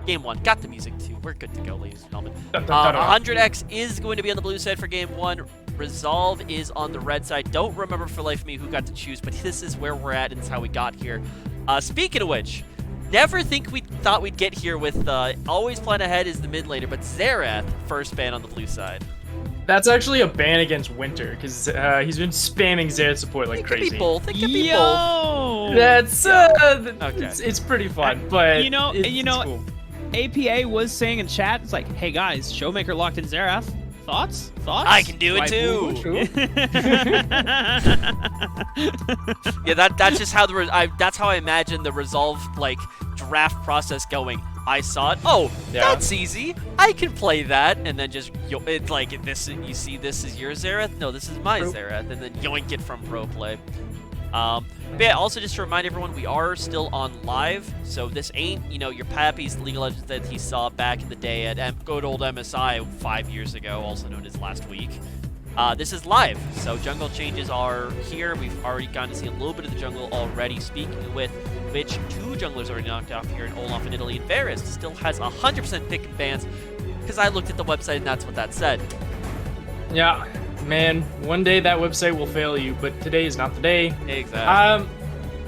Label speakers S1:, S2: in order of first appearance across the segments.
S1: Game 1. Got the music too. We're good to go, ladies and gentlemen.
S2: Dun, dun, dun, dun.
S1: 100X is going to be on the blue side for Game 1. Resolve is on the red side. Don't remember for life of me who got to choose, but this is where we're at and it's how we got here. Speaking of which, never thought we'd get here with always plan ahead is the mid laner, but Xerath first ban on the blue side.
S2: That's actually a ban against Winter, because he's been spamming Xerath support like crazy.
S1: It could be both. It could be both.
S2: That's
S1: Okay.
S2: it's pretty fun, but
S3: It's
S2: cool.
S3: APA was saying in chat, it's like, hey guys, Showmaker locked in Xerath. Thoughts?
S1: I can do it too. Yeah, that's just how that's how I imagine the Resolve like draft process going. I saw it. Oh,
S2: Yeah.
S1: that's easy. I can play that, and then just it's like this. You see, this is your Xerath. No, this is my Xerath, and then yoink it from pro play. But yeah, also just to remind everyone, we are still on live, so this ain't, your Pappy's League of Legends that he saw back in the day at good old MSI 5 years ago, also known as last week. This is live, so jungle changes are here. We've already gotten to see a little bit of the jungle already. Speaking with which, 2 junglers already knocked off here in Olaf in Italy, and Varus still has 100% pick and bans, because I looked at the website and that's what that said.
S2: Yeah, man, one day that website will fail you, but today is not the day.
S1: Exactly.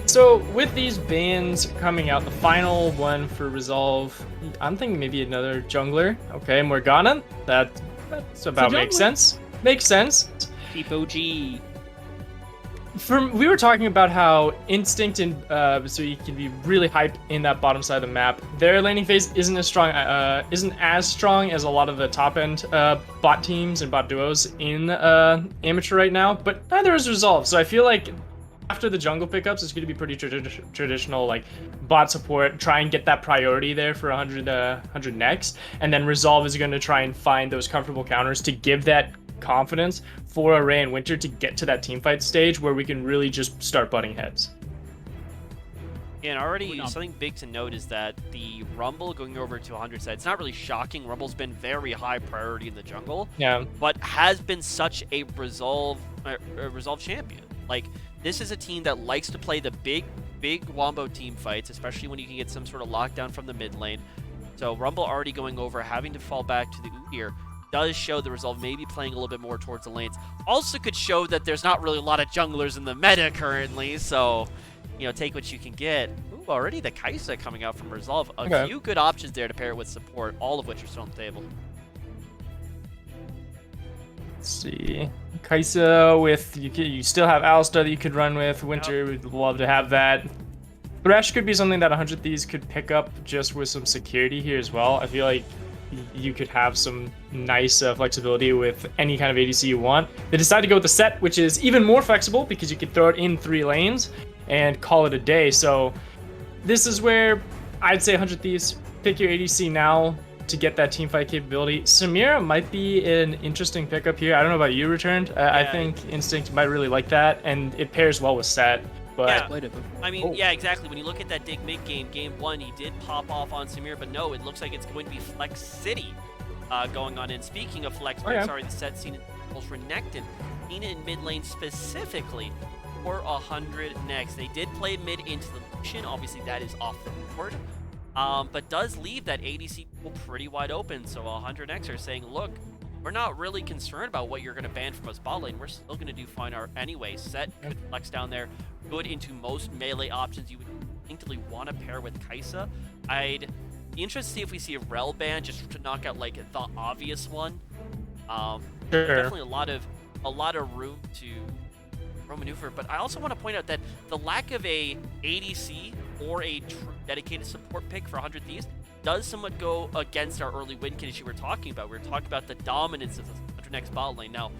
S2: So with these bans coming out, the final one for Resolve, I'm thinking maybe another jungler. Okay, Morgana. That's about makes sense. Makes sense.
S3: Deep OG.
S2: We were talking about how Instinct and so you can be really hype in that bottom side of the map. Their laning phase isn't as strong as a lot of the top end bot teams and bot duos in amateur right now. But neither is Resolve. So I feel like after the jungle pickups, it's going to be pretty traditional, like bot support. Try and get that priority there for 100 next, and then Resolve is going to try and find those comfortable counters to give that confidence for Array and Winter to get to that teamfight stage where we can really just start butting heads.
S1: And already something big to note is that the Rumble going over to 100 side, it's not really shocking. Rumble's been very high priority in the jungle, but has been such a Resolve champion. Like, this is a team that likes to play the big wombo team fights, especially when you can get some sort of lockdown from the mid lane. So Rumble already going over, having to fall back to the Udyr, does show the Resolve maybe playing a little bit more towards the lanes. Also could show that there's not really a lot of junglers in the meta currently, so, take what you can get. Ooh, already the Kai'Sa coming out from Resolve. A few good options there to pair it with support, all of which are still on the table.
S2: Let's see. Kai'Sa with, you still have Alistar that you could run with. Winter, we'd love to have that. Thresh could be something that 100 Thieves could pick up just with some security here as well. I feel like you could have some nice flexibility with any kind of ADC you want. They decided to go with the set, which is even more flexible because you could throw it in 3 lanes and call it a day. So this is where I'd say 100 Thieves, pick your ADC now to get that teamfight capability. Samira might be an interesting pickup here. I don't know about you, Returned. I think Instinct might really like that, and it pairs well with Set. But
S1: I mean, yeah, exactly. When you look at that Dig mid game, game 1, he did pop off on Samir, but no, it looks like it's going to be Flex City going on in. Speaking of Flex, the set scene for Renekton, seen it in mid lane specifically for 100 next. They did play mid into the Lucian. Obviously, that is off the board, but does leave that ADC pool pretty wide open. So 100 next are saying, look, we're not really concerned about what you're going to ban from us bot lane. We're still going to do fine anyway. Set could flex down there, good into most melee options you would instinctively want to pair with Kai'Sa. I'd be interested to see if we see a Rel ban just to knock out like the obvious one. Definitely a lot of room to maneuver. But I also want to point out that the lack of a ADC or a true dedicated support pick for 100 Thieves does somewhat go against our early win condition we were talking about. We were talking about the dominance of the 100 next bot lane. Now,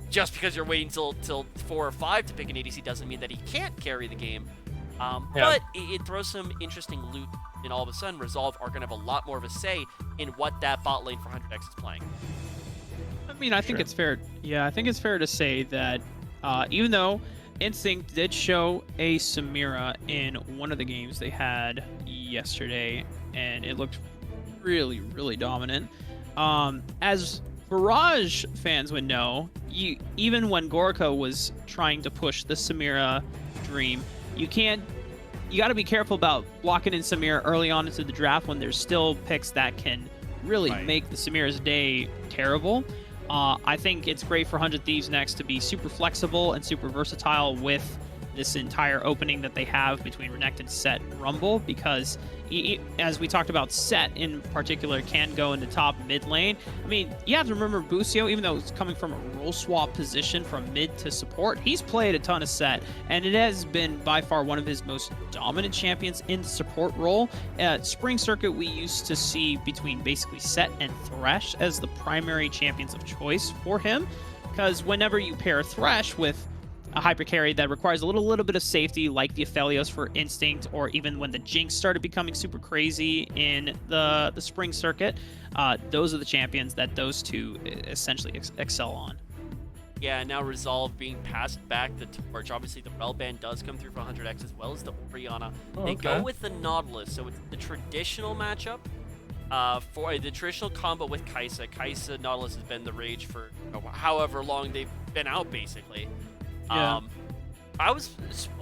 S1: just because you're waiting till 4 or 5 to pick an ADC doesn't mean that he can't carry the game. But it throws some interesting loot, and all of a sudden, Resolve are going to have a lot more of a say in what that bot lane for 100x is playing.
S3: I mean, I think it's fair. Yeah, I think it's fair to say that even though Instinct did show a Samira in one of the games they had yesterday, and it looked really, really dominant. As Barrage fans would know, even when Gorka was trying to push the Samira dream, you can't you got to be careful about blocking in Samira early on into the draft when there's still picks that can really make the Samira's day terrible. I think it's great for 100 Thieves next to be super flexible and super versatile with this entire opening that they have between Renekton, Set, Rumble, because as we talked about, Set in particular can go into top mid lane. I mean, you have to remember Busio, even though it's coming from a role swap position from mid to support, he's played a ton of Set, and it has been by far one of his most dominant champions in the support role. At Spring Circuit, we used to see between basically Set and Thresh as the primary champions of choice for him, because whenever you pair Thresh with a hyper carry that requires a little bit of safety, like the Aphelios for Instinct, or even when the Jinx started becoming super crazy in the Spring Circuit, those are the champions that those two essentially excel on.
S1: Yeah, now Resolve being passed back the torch. Obviously, the Rell Band does come through for 100X as well as the Orianna. They go with the Nautilus, so it's the traditional matchup. For the traditional combo with Kai'Sa. Kai'Sa, Nautilus has been the rage for however long they've been out, basically.
S3: Yeah.
S1: I was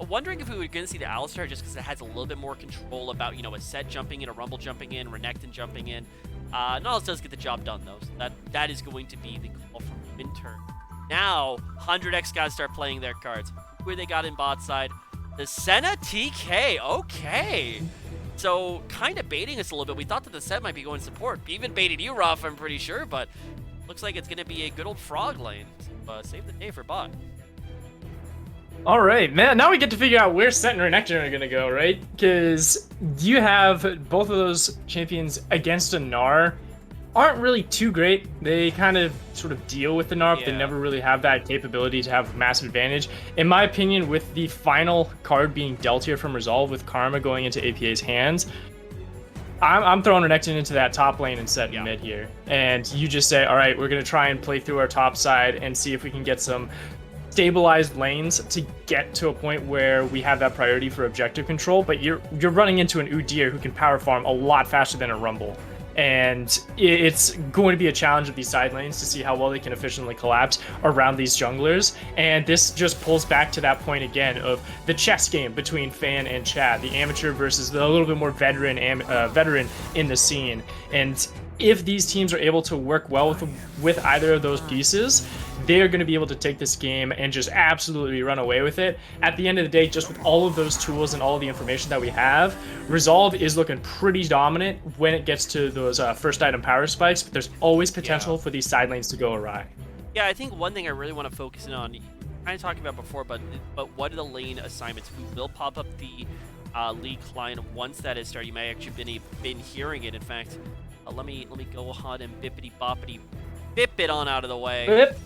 S1: wondering if we were going to see the Alistar just because it has a little bit more control about, a Set jumping in, a Rumble jumping in, Renekton jumping in. Nautilus does get the job done, though. So that is going to be the call from Winter. Now, 100X guys start playing their cards. Who they got in bot side? The Senna TK. Okay. So, kind of baiting us a little bit. We thought that the Set might be going support. Even baited you, Ruff, I'm pretty sure, but looks like it's going to be a good old frog lane. So, save the day for bot.
S2: All right, man. Now we get to figure out where Set and Renekton are going to go, right? Because you have both of those champions against a Gnar. Aren't really too great. They kind of sort of deal with the Gnar, but they never really have that capability to have massive advantage. In my opinion, with the final card being dealt here from Resolve, with Karma going into APA's hands, I'm throwing Renekton into that top lane and Set in mid here. And you just say, all right, we're going to try and play through our top side and see if we can get some stabilized lanes to get to a point where we have that priority for objective control, but you're running into an Udyr who can power farm a lot faster than a Rumble. And it's going to be a challenge of these side lanes to see how well they can efficiently collapse around these junglers. And this just pulls back to that point again of the chess game between Fan and Chad, the amateur versus the little bit more veteran in the scene. And if these teams are able to work well with either of those pieces, they are going to be able to take this game and just absolutely run away with it. At the end of the day, just with all of those tools and all of the information that we have, Resolve is looking pretty dominant when it gets to those first item power spikes, but there's always potential for these side lanes to go awry.
S1: Yeah, I think one thing I really want to focus in on, kind of talking about before, but what are the lane assignments? We will pop up the League client once that is started. You may actually been hearing it. In fact, let me go ahead and bippity boppity bip it on out of the way.
S2: Bip.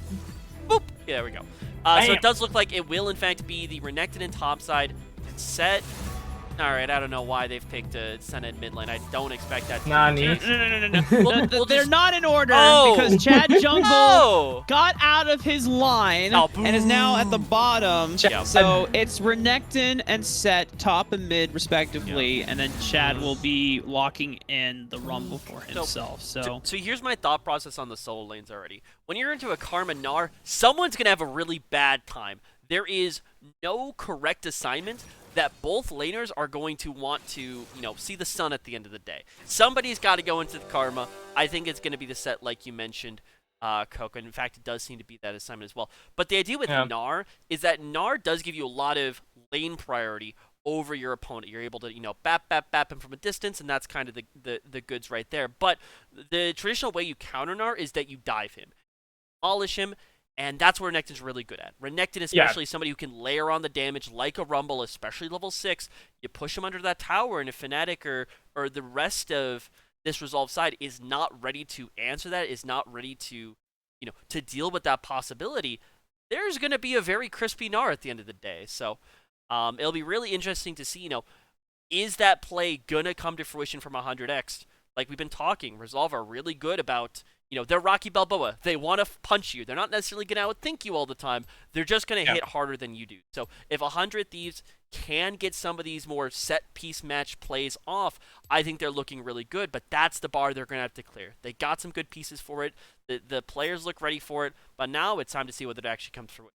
S1: Boop. Yeah, there we go. So it does look like it will, in fact, be the Renekton and topside Set. All right, I don't know why they've picked a Senna in mid lane. I don't expect that to be the case.
S3: No. They're not in order because Chad Jungle got out of his line and is now at the bottom. So it's Renekton and Set top and mid respectively, and then Chad will be locking in the Rumble for himself. So
S1: here's my thought process on the solo lanes already. When you're into a Karma Gnar, someone's gonna have a really bad time. There is no correct assignment that both laners are going to want to, see the sun at the end of the day. Somebody's got to go into the Karma. I think it's going to be the Set, like you mentioned, Coco. In fact, it does seem to be that assignment as well. But the idea with Gnar is that Gnar does give you a lot of lane priority over your opponent. You're able to, bap him from a distance, and that's kind of the goods right there. But the traditional way you counter Gnar is that you dive him, demolish him, and that's where Renekton's really good at. Renekton, especially somebody who can layer on the damage like a Rumble, especially level 6. You push him under that tower, and if Fnatic or the rest of this Resolve side is not ready to answer that, is not ready to, to deal with that possibility, there's going to be a very crispy Gnar at the end of the day. So it'll be really interesting to see, is that play going to come to fruition from 100X? Like we've been talking, Resolve are really good about, they're Rocky Balboa. They want to punch you. They're not necessarily going to outthink you all the time. They're just going to hit harder than you do. So if 100 Thieves can get some of these more set-piece match plays off, I think they're looking really good, but that's the bar they're going to have to clear. They got some good pieces for it. The players look ready for it, but now it's time to see whether it actually comes through.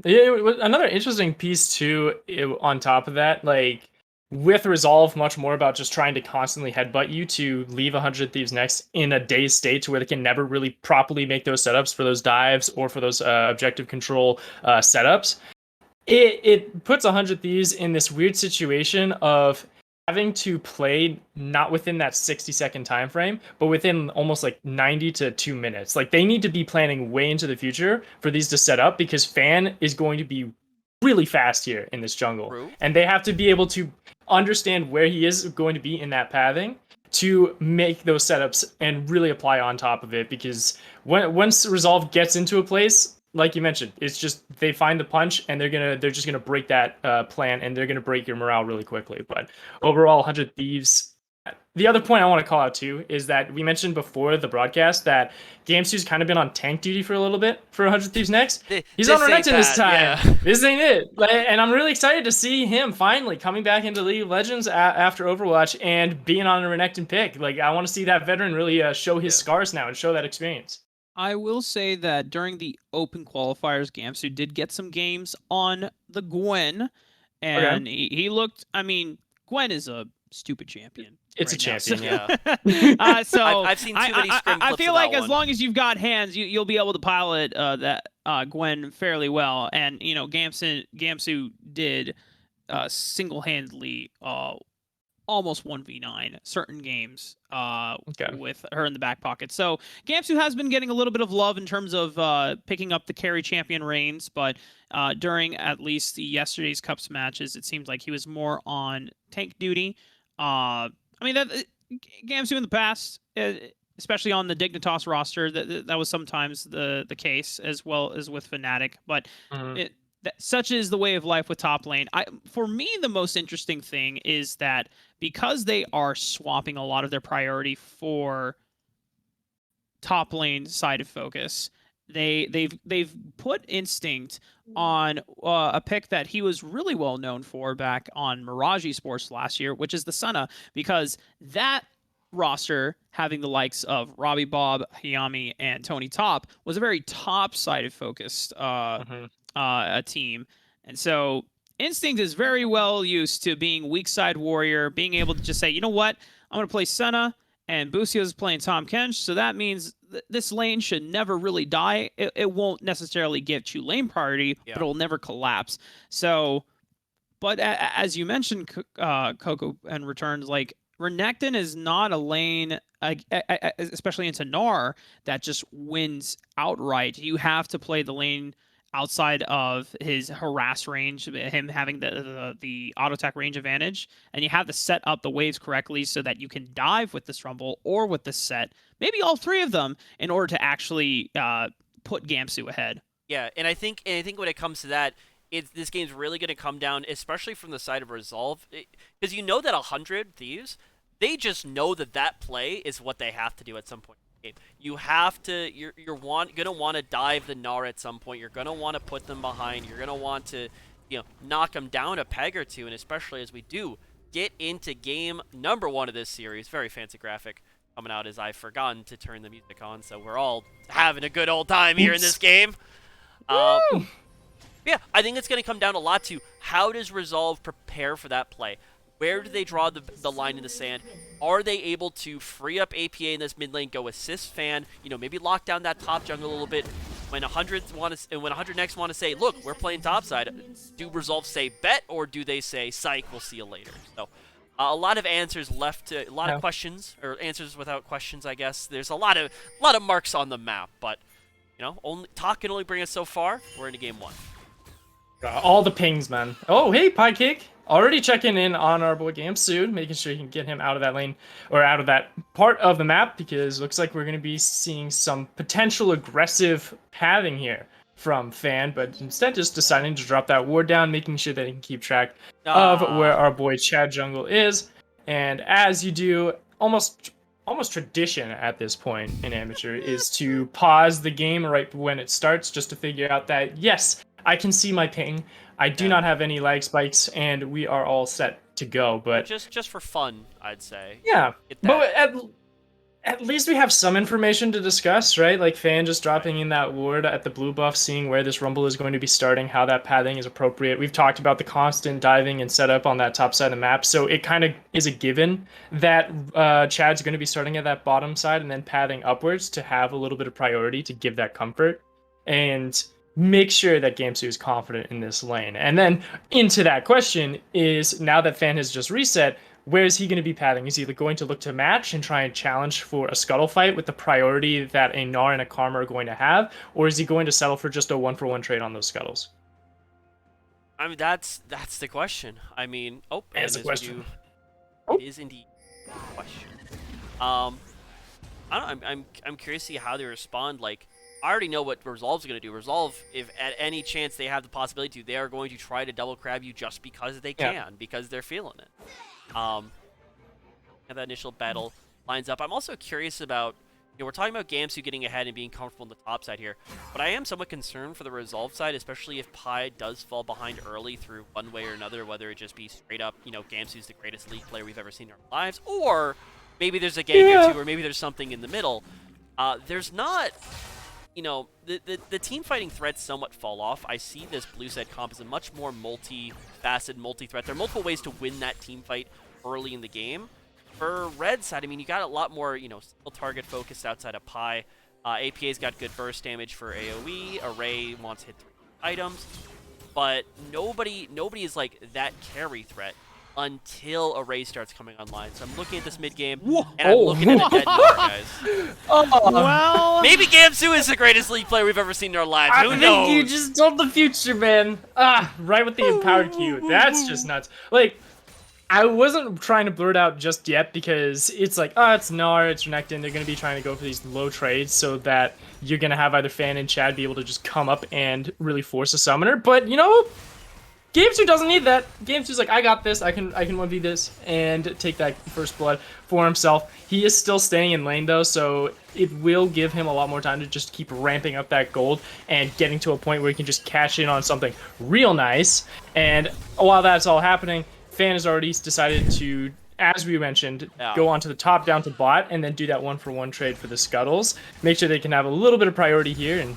S2: Another interesting piece too, on top of that, like with Resolve, much more about just trying to constantly headbutt you to leave 100 Thieves Next in a dazed state to where they can never really properly make those setups for those dives or for those objective control setups. It puts 100 Thieves in this weird situation of having to play not within that 60-second time frame, but within almost like 90 to 2 minutes. Like they need to be planning way into the future for these to set up, because Fan is going to be really fast here in this jungle.
S1: True.
S2: And they have to be able to understand where he is going to be in that pathing to make those setups and really apply on top of it, because once Resolve gets into a place, like you mentioned, it's just they find the punch and they're just gonna break that plan, and they're gonna break your morale really quickly. But overall, 100 Thieves. The other point I want to call out too is that we mentioned before the broadcast that Gamsu's kind of been on tank duty for a little bit for 100 Thieves Next. He's on Renekton this time.
S1: Yeah.
S2: This ain't it. And I'm really excited to see him finally coming back into League of Legends after Overwatch and being on a Renekton pick. Like I want to see that veteran really show his scars now and show that experience.
S3: I will say that during the open qualifiers, Gamsu did get some games on the Gwen, and he looked. I mean, Gwen is a stupid champion.
S2: It's a champion,
S1: yeah.
S3: So
S1: I've seen too many scrim
S3: I
S1: clips
S3: feel
S1: of
S3: like
S1: that
S3: as
S1: one.
S3: long as you've got hands, you'll be able to pilot that Gwen fairly well. And you know, Gamsu did single-handedly almost 1v9 certain games with her in the back pocket. So Gamsu has been getting a little bit of love in terms of picking up the carry champion reins, but during at least yesterday's Cups matches, it seemed like he was more on tank duty. I mean, that Gamsu in the past, especially on the Dignitas roster, that was sometimes the case, as well as with Fnatic, but such is the way of life with top lane. For me, the most interesting thing is that because they are swapping a lot of their priority for top lane side of focus, they've put Instinct on a pick that he was really well known for back on Mirage Esports last year, which is the Senna, because that roster, having the likes of Robbie Bob, Hayami, and Tony Top, was a very top-sided focused a team. And so Instinct is very well used to being weak side warrior, being able to just say, you know what, I'm going to play Senna, and Busio is playing Tahm Kench, so that means this lane should never really die. It won't necessarily get you lane priority, but it'll never collapse. So, but as you mentioned, Coco and Returns, like, Renekton is not a lane, especially into Gnar, that just wins outright. You have to play the lane outside of his harass range, him having the auto attack range advantage, and you have to set up the waves correctly so that you can dive with this Rumble or with this set, maybe all three of them, in order to actually put Gamsu ahead.
S1: Yeah, and I think when it comes to that, this game's really going to come down, especially from the side of Resolve, because you know that 100 Thieves, they just know that play is what they have to do at some point. You have to. You're gonna want to dive the Gnar at some point. You're gonna want to put them behind. You're gonna want to, knock them down a peg or two. And especially as we do get into game number 1 of this series, very fancy graphic coming out as I've forgotten to turn the music on. So we're all having a good old time here in this game. Yeah, I think it's gonna come down a lot to how does Resolve prepare for that play. Where do they draw the line in the sand? Are they able to free up APA in this mid lane, go assist Fan, maybe lock down that top jungle a little bit? When 100 next want to say, look, we're playing topside, do Resolve say bet, or do they say psych, we'll see you later? So a lot of answers left, a lot of questions, or answers without questions, I guess. There's a lot of marks on the map, but talk can only bring us so far. We're into game 1.
S2: All the pings, man. Oh, hey, Pie Cake. Already checking in on our boy Gamsu, making sure you can get him out of that lane, or out of that part of the map, because it looks like we're going to be seeing some potential aggressive pathing here from Fan, but instead just deciding to drop that ward down, making sure that he can keep track of where our boy Chad Jungle is. And as you do, almost tradition at this point in Amateur is to pause the game right when it starts, just to figure out that, yes, I can see my ping. I do not have any lag spikes, and we are all set to go. But
S1: just for fun, I'd say.
S2: Yeah, but At least we have some information to discuss, right? Like Fan just dropping in that ward at the blue buff, seeing where this rumble is going to be starting, how that pathing is appropriate. We've talked about the constant diving and setup on that top side of the map, so it kind of is a given that Chad's going to be starting at that bottom side and then pathing upwards to have a little bit of priority to give that comfort and make sure that Gamsu is confident in this lane. And then into that question is, now that Fan has just reset, where is he going to be pathing? Is he going to look to match and try and challenge for a scuttle fight with the priority that a Gnar and a Karma are going to have? Or is he going to settle for just a 1-for-1 trade on those scuttles?
S1: I mean, that's the question. I mean,
S2: That's the question.
S1: It is indeed a question. I don't know, I'm curious to see how they respond. Like, I already know what Resolve's going to do. Resolve, if at any chance they have the possibility to, they are going to try to double crab you just because they can, because they're feeling it. And that initial battle lines up. I'm also curious about, we're talking about Gamsu getting ahead and being comfortable on the top side here, but I am somewhat concerned for the Resolve side, especially if Pi does fall behind early through one way or another, whether it just be straight up, Gamsu's the greatest League player we've ever seen in our lives, or maybe there's a gank or two, or maybe there's something in the middle. There's not, the team fighting threats somewhat fall off. I see this blue side comp as a much more multi-faceted, multi-threat. There are multiple ways to win that team fight early in the game. For red side, I mean, you got a lot more, single target focus outside of Pi. APA's got good burst damage for AoE. Array wants to hit 3 items. But nobody is like that carry threat until Array starts coming online. So I'm looking at this mid game, and I'm looking at a dead Gnar, guys.
S3: Well,
S1: Maybe Gamsu is the greatest League player we've ever seen in our lives. Who knows?
S2: You just told the future, man. Right with the empowered Q. That's just nuts. Like, I wasn't trying to blur it out just yet because it's like, it's Gnar, it's Renekton. They're going to be trying to go for these low trades so that you're going to have either Fan and Chad be able to just come up and really force a summoner. But, Gamsu doesn't need that. Gamsu's like, I got this. I can 1v this and take that first blood for himself. He is still staying in lane though, so it will give him a lot more time to just keep ramping up that gold and getting to a point where he can just cash in on something real nice. And while that's all happening, Fan has already decided to, as we mentioned, go onto the top down to bot and then do that 1-for-1 trade for the scuttles. Make sure they can have a little bit of priority here and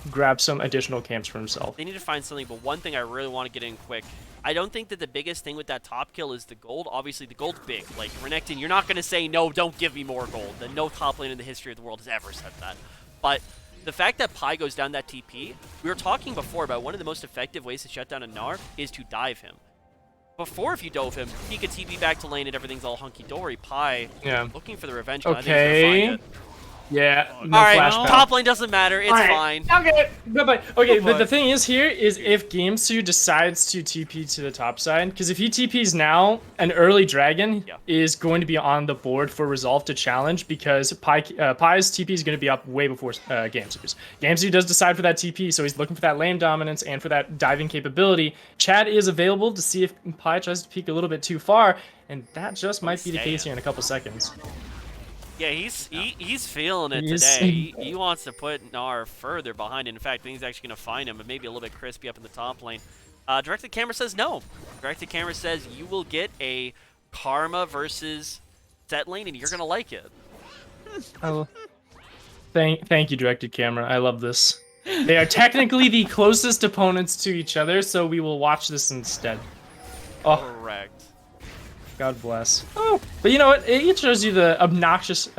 S2: grab some additional camps for himself.
S1: They need to find something, but one thing I really want to get in quick. I don't think that the biggest thing with that top kill is the gold. Obviously, the gold's big. Like, Renekton, you're not going to say, no, don't give me more gold. And no top lane in the history of the world has ever said that. But the fact that Pi goes down that TP, we were talking before about one of the most effective ways to shut down a Gnar is to dive him. Before, if you dove him, he could TP back to lane and everything's all hunky-dory. Pi, looking for the revenge.
S2: Okay.
S1: I think he's gonna find it.
S2: Yeah, no
S1: Alright,
S2: flashback.
S1: top lane doesn't matter. It's fine.
S2: Okay, bye-bye. Okay, but the thing is here is if Gamsu decides to TP to the top side, because if he TPs now, an early dragon is going to be on the board for Resolve to challenge because Pi's TP is going to be up way before Gamsu's. Gamsu does decide for that TP, so he's looking for that lane dominance and for that diving capability. Chad is available to see if Pi tries to peek a little bit too far, and that just might be the case here in a couple seconds.
S1: Yeah, he's feeling it today. He wants to put Gnar further behind. In fact, I think he's actually going to find him, but maybe a little bit crispy up in the top lane. Directed Camera says no. Directed Camera says you will get a Karma versus Set lane, and you're going to like it.
S2: Oh, thank you, Directed Camera. I love this. They are technically the closest opponents to each other, so we will watch this instead. Oh.
S1: Correct.
S2: God bless. Oh, but you know what? It shows you the obnoxious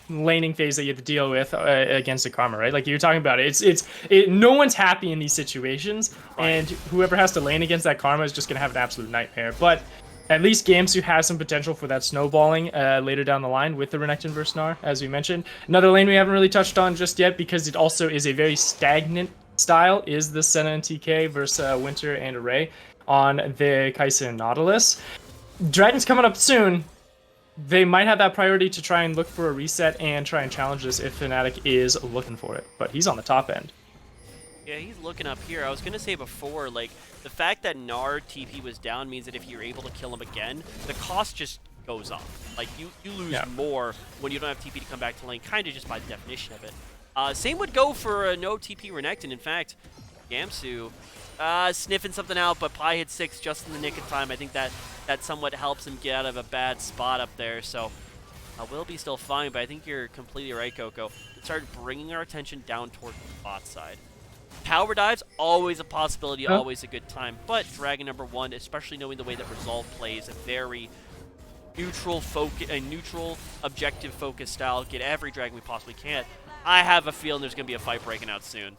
S2: laning phase that you have to deal with against a Karma, right? Like you're talking about it. No one's happy in these situations, and whoever has to lane against that Karma is just gonna have an absolute nightmare. But at least Gamsu has some potential for that snowballing later down the line with the Renekton versus Gnar, as we mentioned. Another lane we haven't really touched on just yet because it also is a very stagnant style is the Senna and TK versus Winter and Array on the Kai'Sa and Nautilus. Dragon's coming up soon. They might have that priority to try and look for a reset and try and challenge this if Fnatic is looking for it. But he's on the top end.
S1: Yeah, he's looking up here. I was going to say before, like, the fact that Gnar TP was down means that if you're able to kill him again, the cost just goes up. Like, you lose more when you don't have TP to come back to lane, kind of just by the definition of it. Same would go for no TP Renekton. In fact, Gamsu sniffing something out, but Pi hit 6 just in the nick of time. I think that somewhat helps him get out of a bad spot up there. So Will be still fine, but I think you're completely right, Coco. Start bringing our attention down towards the bot side. Power dives, always a possibility, always a good time. But Dragon number 1, especially knowing the way that Resolve plays, a very neutral objective focus style, get every Dragon we possibly can. I have a feeling there's going to be a fight breaking out soon.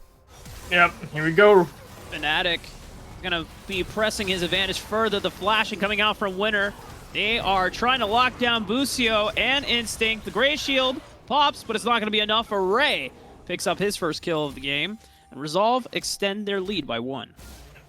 S2: Yep, here we go.
S3: Fnatic going to be pressing his advantage further. The flashing coming out from Winter. They are trying to lock down Busio and Instinct. The Gray Shield pops, but it's not going to be enough. Array picks up his first kill of the game. And Resolve extend their lead by 1.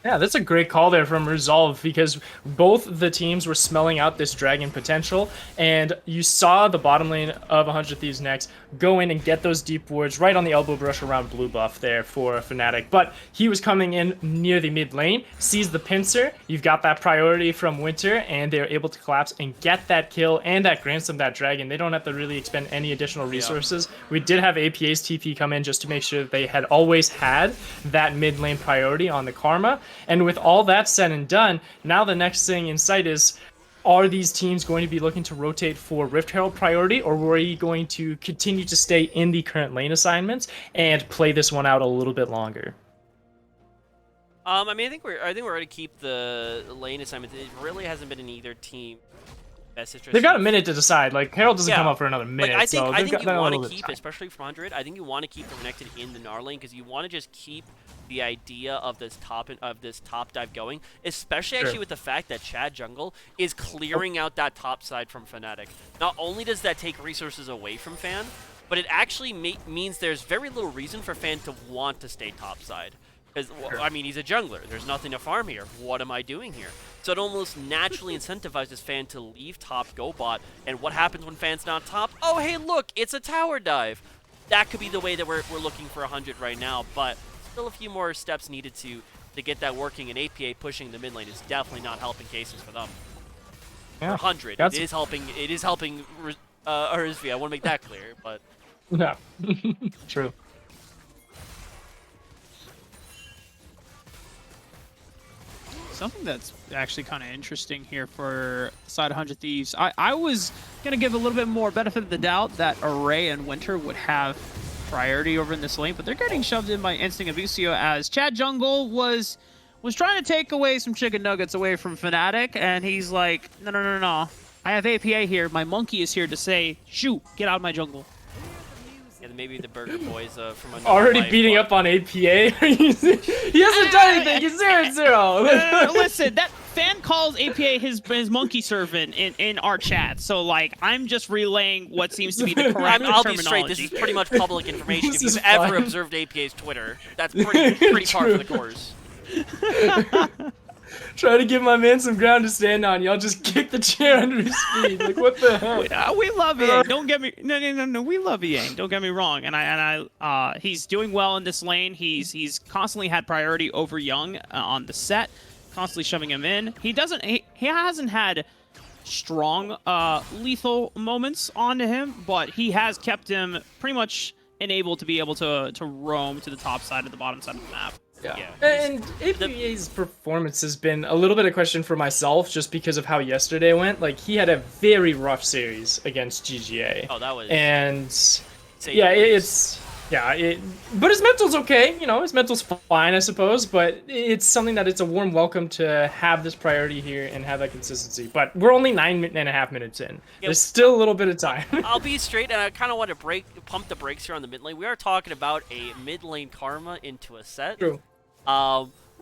S2: Yeah, that's a great call there from Resolve, because both the teams were smelling out this Dragon potential, and you saw the bottom lane of 100 Thieves Next go in and get those deep wards right on the elbow brush around blue buff there for Fnatic. But he was coming in near the mid lane, sees the pincer, you've got that priority from Winter, and they're able to collapse and get that kill and that grants them that Dragon. They don't have to really expend any additional resources. Yeah. We did have APA's TP come in just to make sure that they had always had that mid lane priority on the Karma. And with all that said and done, now the next thing in sight is, are these teams going to be looking to rotate for Rift Herald priority, or were you going to continue to stay in the current lane assignments and play this one out a little bit longer?
S1: I mean, I think we're going to keep the lane assignments. It really hasn't been in either team best interest.
S2: They've got a minute to decide. Like, Herald doesn't come up for another minute.
S1: Like, I think you want to keep,
S2: time.
S1: especially from 100. I think you want to keep the Renekton in the Gnar lane, because you want to just keep the idea of this top dive going, especially actually with the fact that Chad Jungle is clearing out that top side from Fnatic. Not only does that take resources away from Fan, but it actually means there's very little reason for Fan to want to stay top side. Because, I mean, he's a jungler. There's nothing to farm here. What am I doing here? So it almost naturally incentivizes Fan to leave top, go bot, and what happens when Fan's not top? Oh, hey, look, it's a tower dive. That could be the way that we're looking for 100 right now, but still a few more steps needed to get that working, and APA pushing the mid lane is definitely not helping cases for them.
S2: Yeah,
S1: for 100, it is helping Arizvi, I want to make that clear, but...
S2: No. True.
S3: Something that's actually kind of interesting here for side 100 Thieves. I was going to give a little bit more benefit of the doubt that Array and Winter would have priority over in this lane, but they're getting shoved in by Instinct and Busio as Chad Jungle was trying to take away some chicken nuggets away from Fnatic, and he's like, no. I have APA here. My monkey is here to say, shoot, get out of my jungle.
S1: Yeah, maybe the Burger Boys from another
S2: already
S1: life,
S2: beating up on APA. He hasn't done anything. He's 0-0.
S3: Listen, that Fan calls APA his monkey servant in our chat. So like, I'm just relaying what seems to be the correct terminology.
S1: I'll be straight. This is pretty much public information. If you've ever observed APA's Twitter, that's pretty par for the course.
S2: Try to give my man some ground to stand on. Y'all just kick the chair under his feet. Like, what the hell?
S3: We love Yang. Don't get me. No. We love Yang. Don't get me wrong. And he's doing well in this lane. He's constantly had priority over Young on the set, constantly shoving him in. He hasn't had strong lethal moments onto him, but he has kept him pretty much enabled to be able to roam to the top side of the bottom side of the map.
S2: Yeah. And APA's performance has been a little bit of question for myself, just because of how yesterday went. Like, he had a very rough series against GGA.
S1: Oh, that was...
S2: And yeah, but his mental's okay. You know, his mental's fine, I suppose. But it's something that it's a warm welcome to have this priority here and have that consistency. But we're only 9.5 minutes in. There's still a little bit of time.
S1: I'll be straight, and I kind of want to pump the brakes here on the mid lane. We are talking about a mid lane Karma into a set.
S2: True.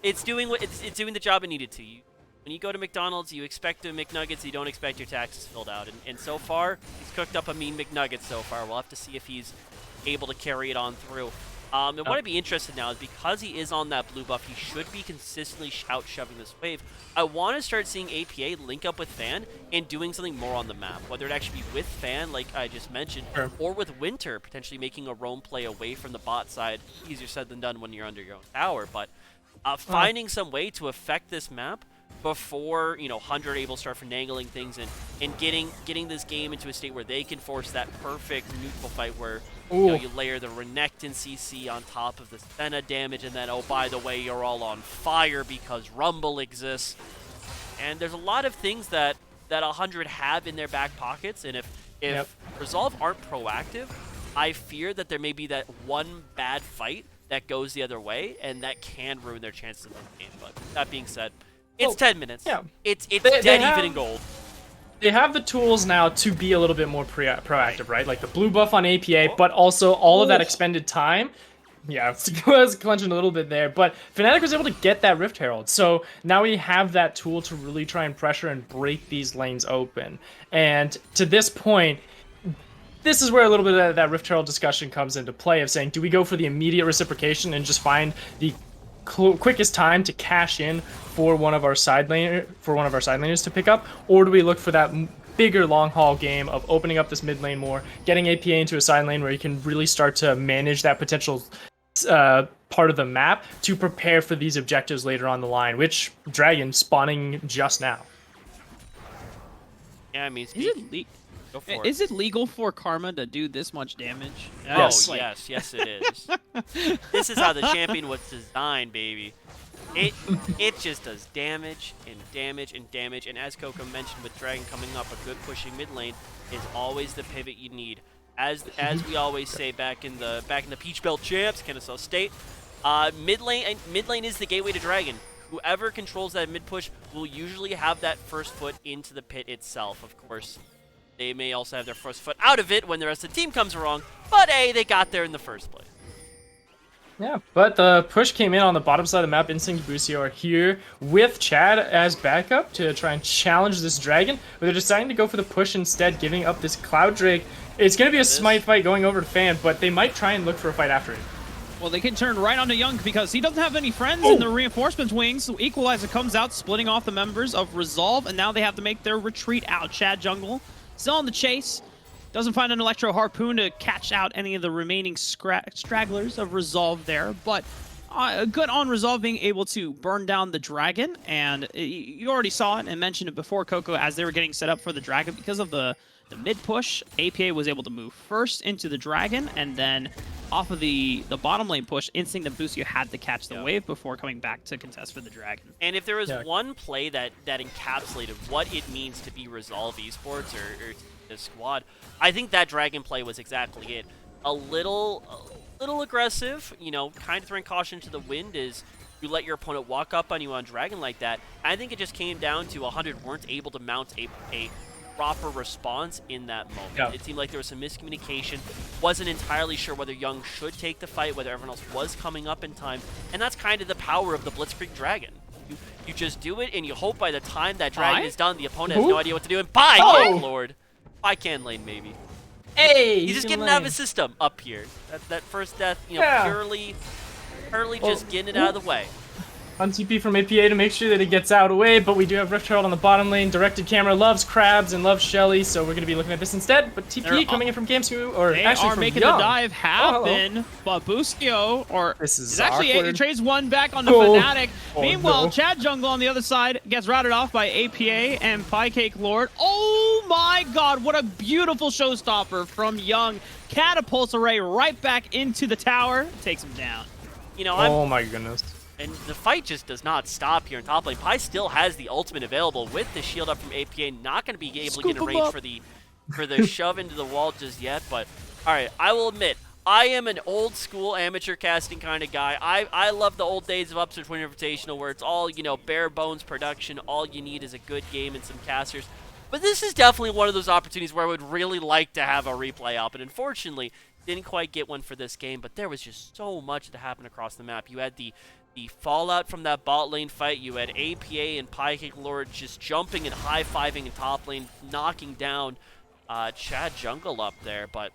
S1: It's doing the job it needed to. When you go to McDonald's, you expect a McNuggets, you don't expect your taxes filled out. And so far, he's cooked up a mean McNugget so far. We'll have to see if he's able to carry it on through. And what I'd be interested now is, because he is on that blue buff, he should be consistently out-shoving this wave. I want to start seeing APA link up with Fan and doing something more on the map, whether it actually be with Fan, like I just mentioned, or with Winter, potentially making a roam play away from the bot side. Easier said than done when you're under your own tower, but finding some way to affect this map before, 100 able to start finagling things and getting this game into a state where they can force that perfect neutral fight where you layer the Renekton CC on top of the Senna damage, and then, oh, by the way, you're all on fire because Rumble exists. And there's a lot of things that 100 have in their back pockets, and if If Resolve aren't proactive, I fear that there may be that one bad fight that goes the other way, and that can ruin their chances of the game. But that being said, it's 10 minutes.
S2: Yeah.
S1: It's
S2: They
S1: dead
S2: have-
S1: even in gold.
S2: They have the tools now to be a little bit more proactive, right? Like the blue buff on APA, but also all of that expended time. Yeah, it was clenching a little bit there, but Fnatic was able to get that Rift Herald. So now we have that tool to really try and pressure and break these lanes open. And to this point, this is where a little bit of that Rift Herald discussion comes into play of saying, do we go for the immediate reciprocation and just find the quickest time to cash in for one of our side laners to pick up, or do we look for that bigger long haul game of opening up this mid lane more, getting APA into a side lane where you can really start to manage that potential part of the map to prepare for these objectives later on the line, which Dragon spawning just now.
S1: Yeah, I mean, go for it.
S3: Is it legal for Karma to do this much damage?
S2: Yes.
S1: Oh, yes, it is. This is how the champion was designed, baby. It just does damage and damage and damage, and as Coco mentioned, with Dragon coming up, a good pushing mid lane is always the pivot you need. As we always say back in the Peach Belt champs, Kennesaw State, mid lane is the gateway to Dragon. Whoever controls that mid push will usually have that first foot into the pit itself. Of course, they may also have their first foot out of it when the rest of the team comes along, but hey, they got there in the first place.
S2: Yeah, but the push came in on the bottom side of the map. Instinct and Busio are here with Chad as backup to try and challenge this Dragon, but they're deciding to go for the push instead, giving up this Cloud Drake. It's going to be a smite fight going over to Fan, but they might try and look for a fight after it.
S3: Well, they can turn right onto Young because he doesn't have any friends in the reinforcements wings. So Equalizer comes out, splitting off the members of Resolve, and now they have to make their retreat out. Chad Jungle still on the chase. Doesn't find an Electro Harpoon to catch out any of the remaining stragglers of Resolve there, but good on Resolve being able to burn down the Dragon, and you already saw it and mentioned it before, Coco, as they were getting set up for the Dragon. Because of the mid-push, APA was able to move first into the Dragon, and then off of the bottom lane push, Instinct and Busio had to catch the wave before coming back to contest for the Dragon.
S1: And if there was one play that encapsulated what it means to be Resolve Esports or the squad, I think that Dragon play was exactly it. A little aggressive, you know, kind of throwing caution to the wind is you let your opponent walk up on you on Dragon like that. I think it just came down to 100 weren't able to mount a proper response in that moment.
S2: Yeah.
S1: It seemed like there was some miscommunication. Wasn't entirely sure whether Young should take the fight, whether everyone else was coming up in time, and that's kind of the power of the Blitzkrieg Dragon. You just do it, and you hope by the time that Dragon is done, the opponent has no idea what to do, and Lord. I can lane, maybe.
S2: Hey!
S1: He's just getting out of his system up here. That first death, you know, purely just getting it out of the way.
S2: On TP from APA to make sure that it gets out away, but we do have Rift Herald on the bottom lane. Directed camera loves Krabs and loves Shelly, so we're going to be looking at this instead. But TP coming in from Gamsu, or
S3: they
S2: actually
S3: are
S2: from
S3: making
S2: Young.
S3: the dive happen, but Busio, or
S2: this is
S3: actually
S2: awkward.
S3: trades one back on the Fnatic.
S2: Oh,
S3: Meanwhile,
S2: no.
S3: Chad Jungle on the other side gets routed off by APA and Piecake Lord. Oh my god, what a beautiful showstopper from Young. Catapults Array right back into the tower, takes him down.
S1: You know,
S2: oh my goodness.
S1: And the fight just does not stop here in top lane. Pi still has the ultimate available with the shield up from APA. Not going to be able to get in range for the shove into the wall just yet. But, all right, I will admit, I am an old school amateur casting kind of guy. I love the old days of Upstart Twin Invitational where it's all, you know, bare bones production. All you need is a good game and some casters. But this is definitely one of those opportunities where I would really like to have a replay up. And unfortunately, didn't quite get one for this game. But there was just so much that happened across the map. You had the fallout from that bot lane fight. You had APA and Piecake Lord just jumping and high-fiving in top lane, knocking down Chad Jungle up there. But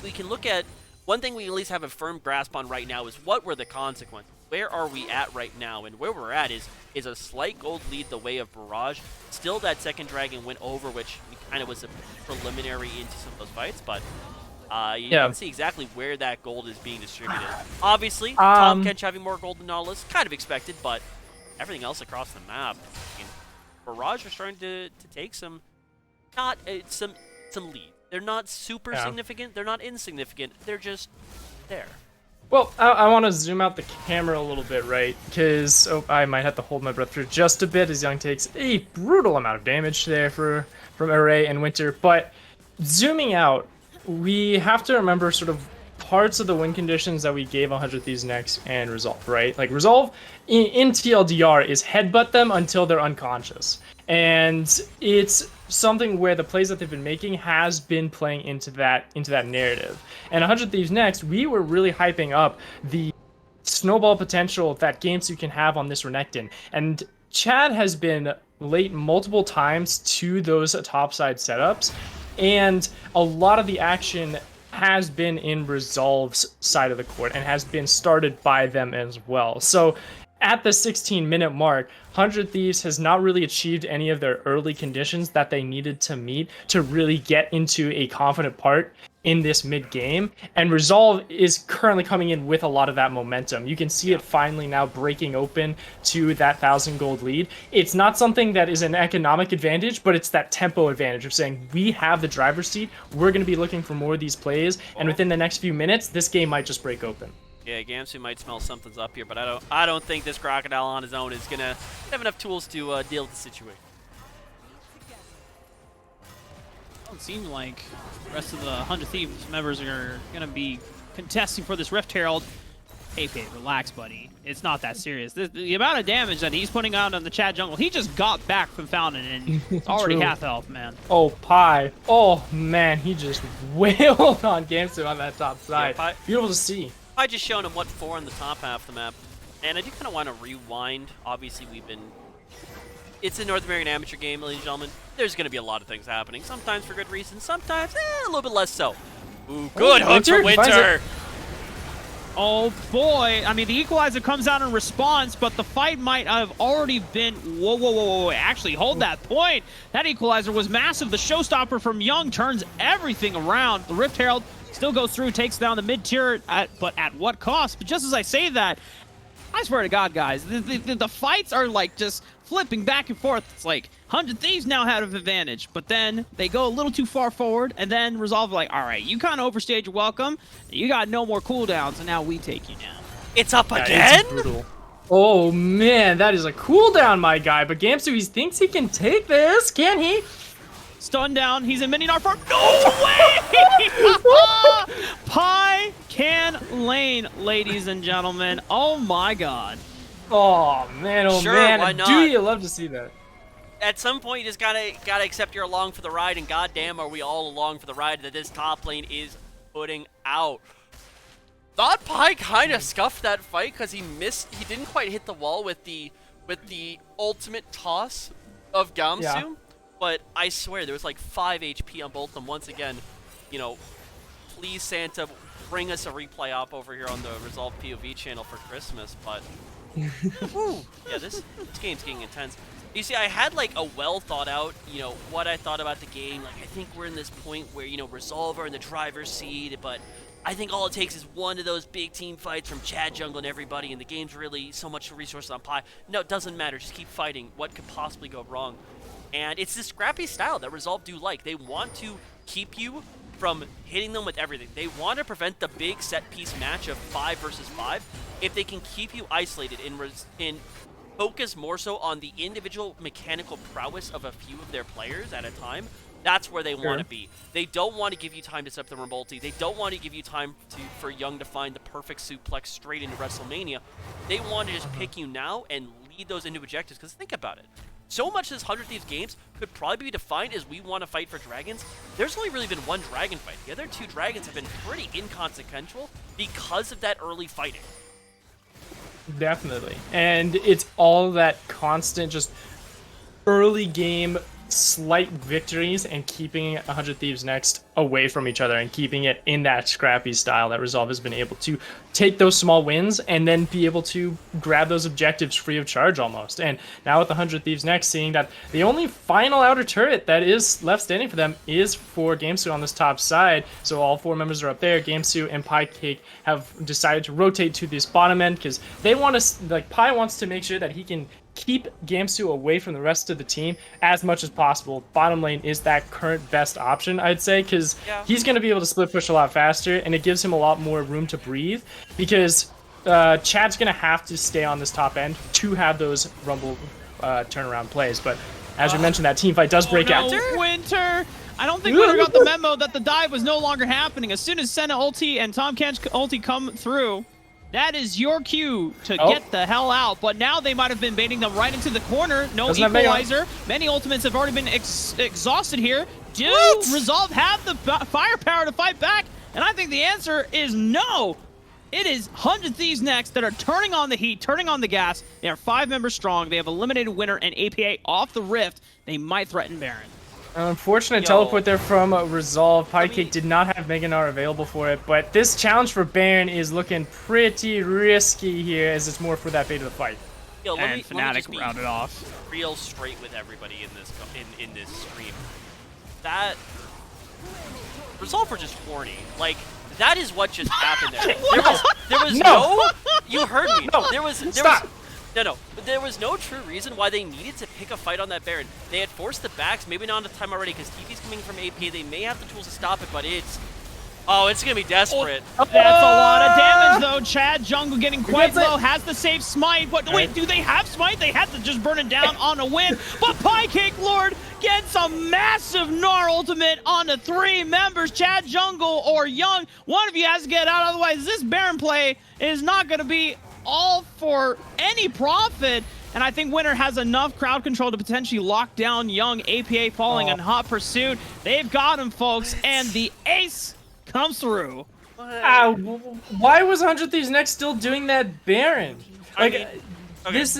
S1: we can look at one thing we at least have a firm grasp on right now is what were the consequences. Where are we at right now? And where we're at is a slight gold lead the way of Barrage. Still that second Dragon went over, which kind of was a preliminary into some of those fights, but you can see exactly where that gold is being distributed. Obviously, Tom Kench having more gold than Nautilus, kind of expected, but everything else across the map, I mean, Barrage are starting to take some lead. They're not super significant. They're not insignificant. They're just there.
S2: Well, I want to zoom out the camera a little bit, right? Because I might have to hold my breath for just a bit as Young takes a brutal amount of damage there for from Array and Winter. But zooming out, we have to remember sort of parts of the win conditions that we gave 100 Thieves Next and Resolve, right? Like Resolve in TLDR is headbutt them until they're unconscious. And it's something where the plays that they've been making has been playing into that narrative. And 100 Thieves Next, we were really hyping up the snowball potential that GameStop can have on this Renekton. And Chad has been late multiple times to those topside setups, and a lot of the action has been in Resolve's side of the court and has been started by them as well. So at the 16-minute mark, 100 Thieves has not really achieved any of their early conditions that they needed to meet to really get into a confident part in this mid-game, and Resolve is currently coming in with a lot of that momentum. You can see it finally now breaking open to that 1,000 gold lead. It's not something that is an economic advantage, but it's that tempo advantage of saying, we have the driver's seat, we're going to be looking for more of these plays, and within the next few minutes, this game might just break open.
S1: Yeah, GameStop might smell something's up here, but I don't think this Crocodile on his own is gonna have enough tools to deal with the situation.
S3: It seems like the rest of the 100 Thieves members are going to be contesting for this Rift Herald. Hey, relax, buddy. It's not that serious. The amount of damage that he's putting out on the Chad jungle, he just got back from Fountain, and it's already half health, man.
S2: Oh, Pi. Oh, man, he just wailed on GameStop on that top side.
S1: Yeah,
S2: beautiful to see.
S1: I just shown him what for in the top half of the map, and I do kind of want to rewind. Obviously, it's a North American amateur game, ladies and gentlemen. There's going to be a lot of things happening. Sometimes for good reasons, sometimes a little bit less so. Ooh, good hook for Winter.
S3: Oh boy, I mean, the equalizer comes out in response, but the fight might have already been... Whoa, actually, hold that point. That equalizer was massive. The showstopper from Young turns everything around. The Rift Herald still goes through, takes down the mid-tier, but at what cost? But just as I say that, I swear to God, guys, the fights are like just flipping back and forth. It's like 100 Thieves now have an advantage, but then they go a little too far forward, and then Resolve like, all right, you kind of overstayed your welcome. You got no more cooldowns, and now we take you now.
S1: It's up again?
S2: It's brutal. Oh, man, that is a cooldown, my guy. But GameStop, he thinks he can take this. Can he?
S3: Stun down. He's in mini Narfarm. No way! Pi can lane, ladies and gentlemen. Oh my God.
S2: Oh man,
S1: sure,
S2: man.
S1: Why not?
S2: Do you love to see that?
S1: At some point, you just gotta accept you're along for the ride, and goddamn, are we all along for the ride that this top lane is putting out. Thought Pi kind of scuffed that fight because he didn't quite hit the wall with the ultimate toss of Gamsu. Yeah. But I swear, there was like 5 HP on both of them. Once again, you know, please, Santa, bring us a replay up over here on the Resolve POV channel for Christmas. But, yeah, this game's getting intense. You see, I had like a well thought out, you know, what I thought about the game. Like, I think we're in this point where, you know, Resolve are in the driver's seat, but I think all it takes is one of those big team fights from Chad Jungle and everybody, and the game's really so much resources on Pi. No, it doesn't matter. Just keep fighting. What could possibly go wrong? And it's this scrappy style that Resolve do like. They want to keep you from hitting them with everything. They want to prevent the big set-piece match of 5 versus 5. If they can keep you isolated and focus more so on the individual mechanical prowess of a few of their players at a time, that's where they want to be. They don't want to give you time to set up the multi. They don't want to give you time for Young to find the perfect suplex straight into WrestleMania. They want to just pick you now and lead those into objectives, because think about it. So much of this 100 Thieves games could probably be defined as we want to fight for dragons. There's only really been one dragon fight. The other 2 dragons have been pretty inconsequential because of that early fighting.
S2: Definitely. And it's all that constant just early game slight victories and keeping 100 Thieves Next away from each other and keeping it in that scrappy style that Resolve has been able to take those small wins and then be able to grab those objectives free of charge almost. And now with 100 Thieves Next, seeing that the only final outer turret that is left standing for them is for GameStop on this top side. So all 4 members are up there. GameStop and PieCake have decided to rotate to this bottom end because they want to, like, Pi wants to make sure that he can keep GameStop away from the rest of the team as much as possible. Bottom lane is that current best option, I'd say, because he's going to be able to split push a lot faster, and it gives him a lot more room to breathe, because Chad's going to have to stay on this top end to have those Rumble turnaround plays. But As we mentioned, that team fight does break out.
S3: Winter! I don't think Winter got the memo that the dive was no longer happening. As soon as Senna ulti and Tahm Kench ulti come through, that is your cue to get the hell out. But now they might have been baiting them right into the corner. No equalizer. Many ultimates have already been exhausted here. Do Resolve have the firepower to fight back? And I think the answer is no. It is 100 Thieves next that are turning on the heat, turning on the gas. They are 5 members strong. They have eliminated Winter and APA off the Rift. They might threaten Baron.
S2: An unfortunate teleport there from Resolve. Pycake did not have Mega Gnar available for it, but this challenge for Baron is looking pretty risky here, as it's more for that fate of the fight.
S1: Yo, let me
S3: Fnatic rounded off.
S1: Real straight with everybody in this in this stream. That Resolve were just horny. Like, that is what just happened there. There was no. You heard me.
S2: No.
S1: There was
S2: Stop.
S1: No. But there was no true reason why they needed to pick a fight on that Baron. They had forced the backs, maybe not enough time already, because TP's coming from AP. They may have the tools to stop it, but it's gonna be desperate.
S3: That's a lot of damage, though. Chad Jungle getting quite low, has the safe smite, but wait, do they have smite? They had to just burn it down on a win. But Pycake Lord gets a massive Gnar ultimate on the 3 members, Chad Jungle or Young. One of you has to get out, otherwise this Baron play is not going to be all for any profit. And I think Winter has enough crowd control to potentially lock down Young. APA falling in hot pursuit. They've got him, folks, and the ace comes through.
S2: Why was 100 Thieves Next still doing that Baron? This.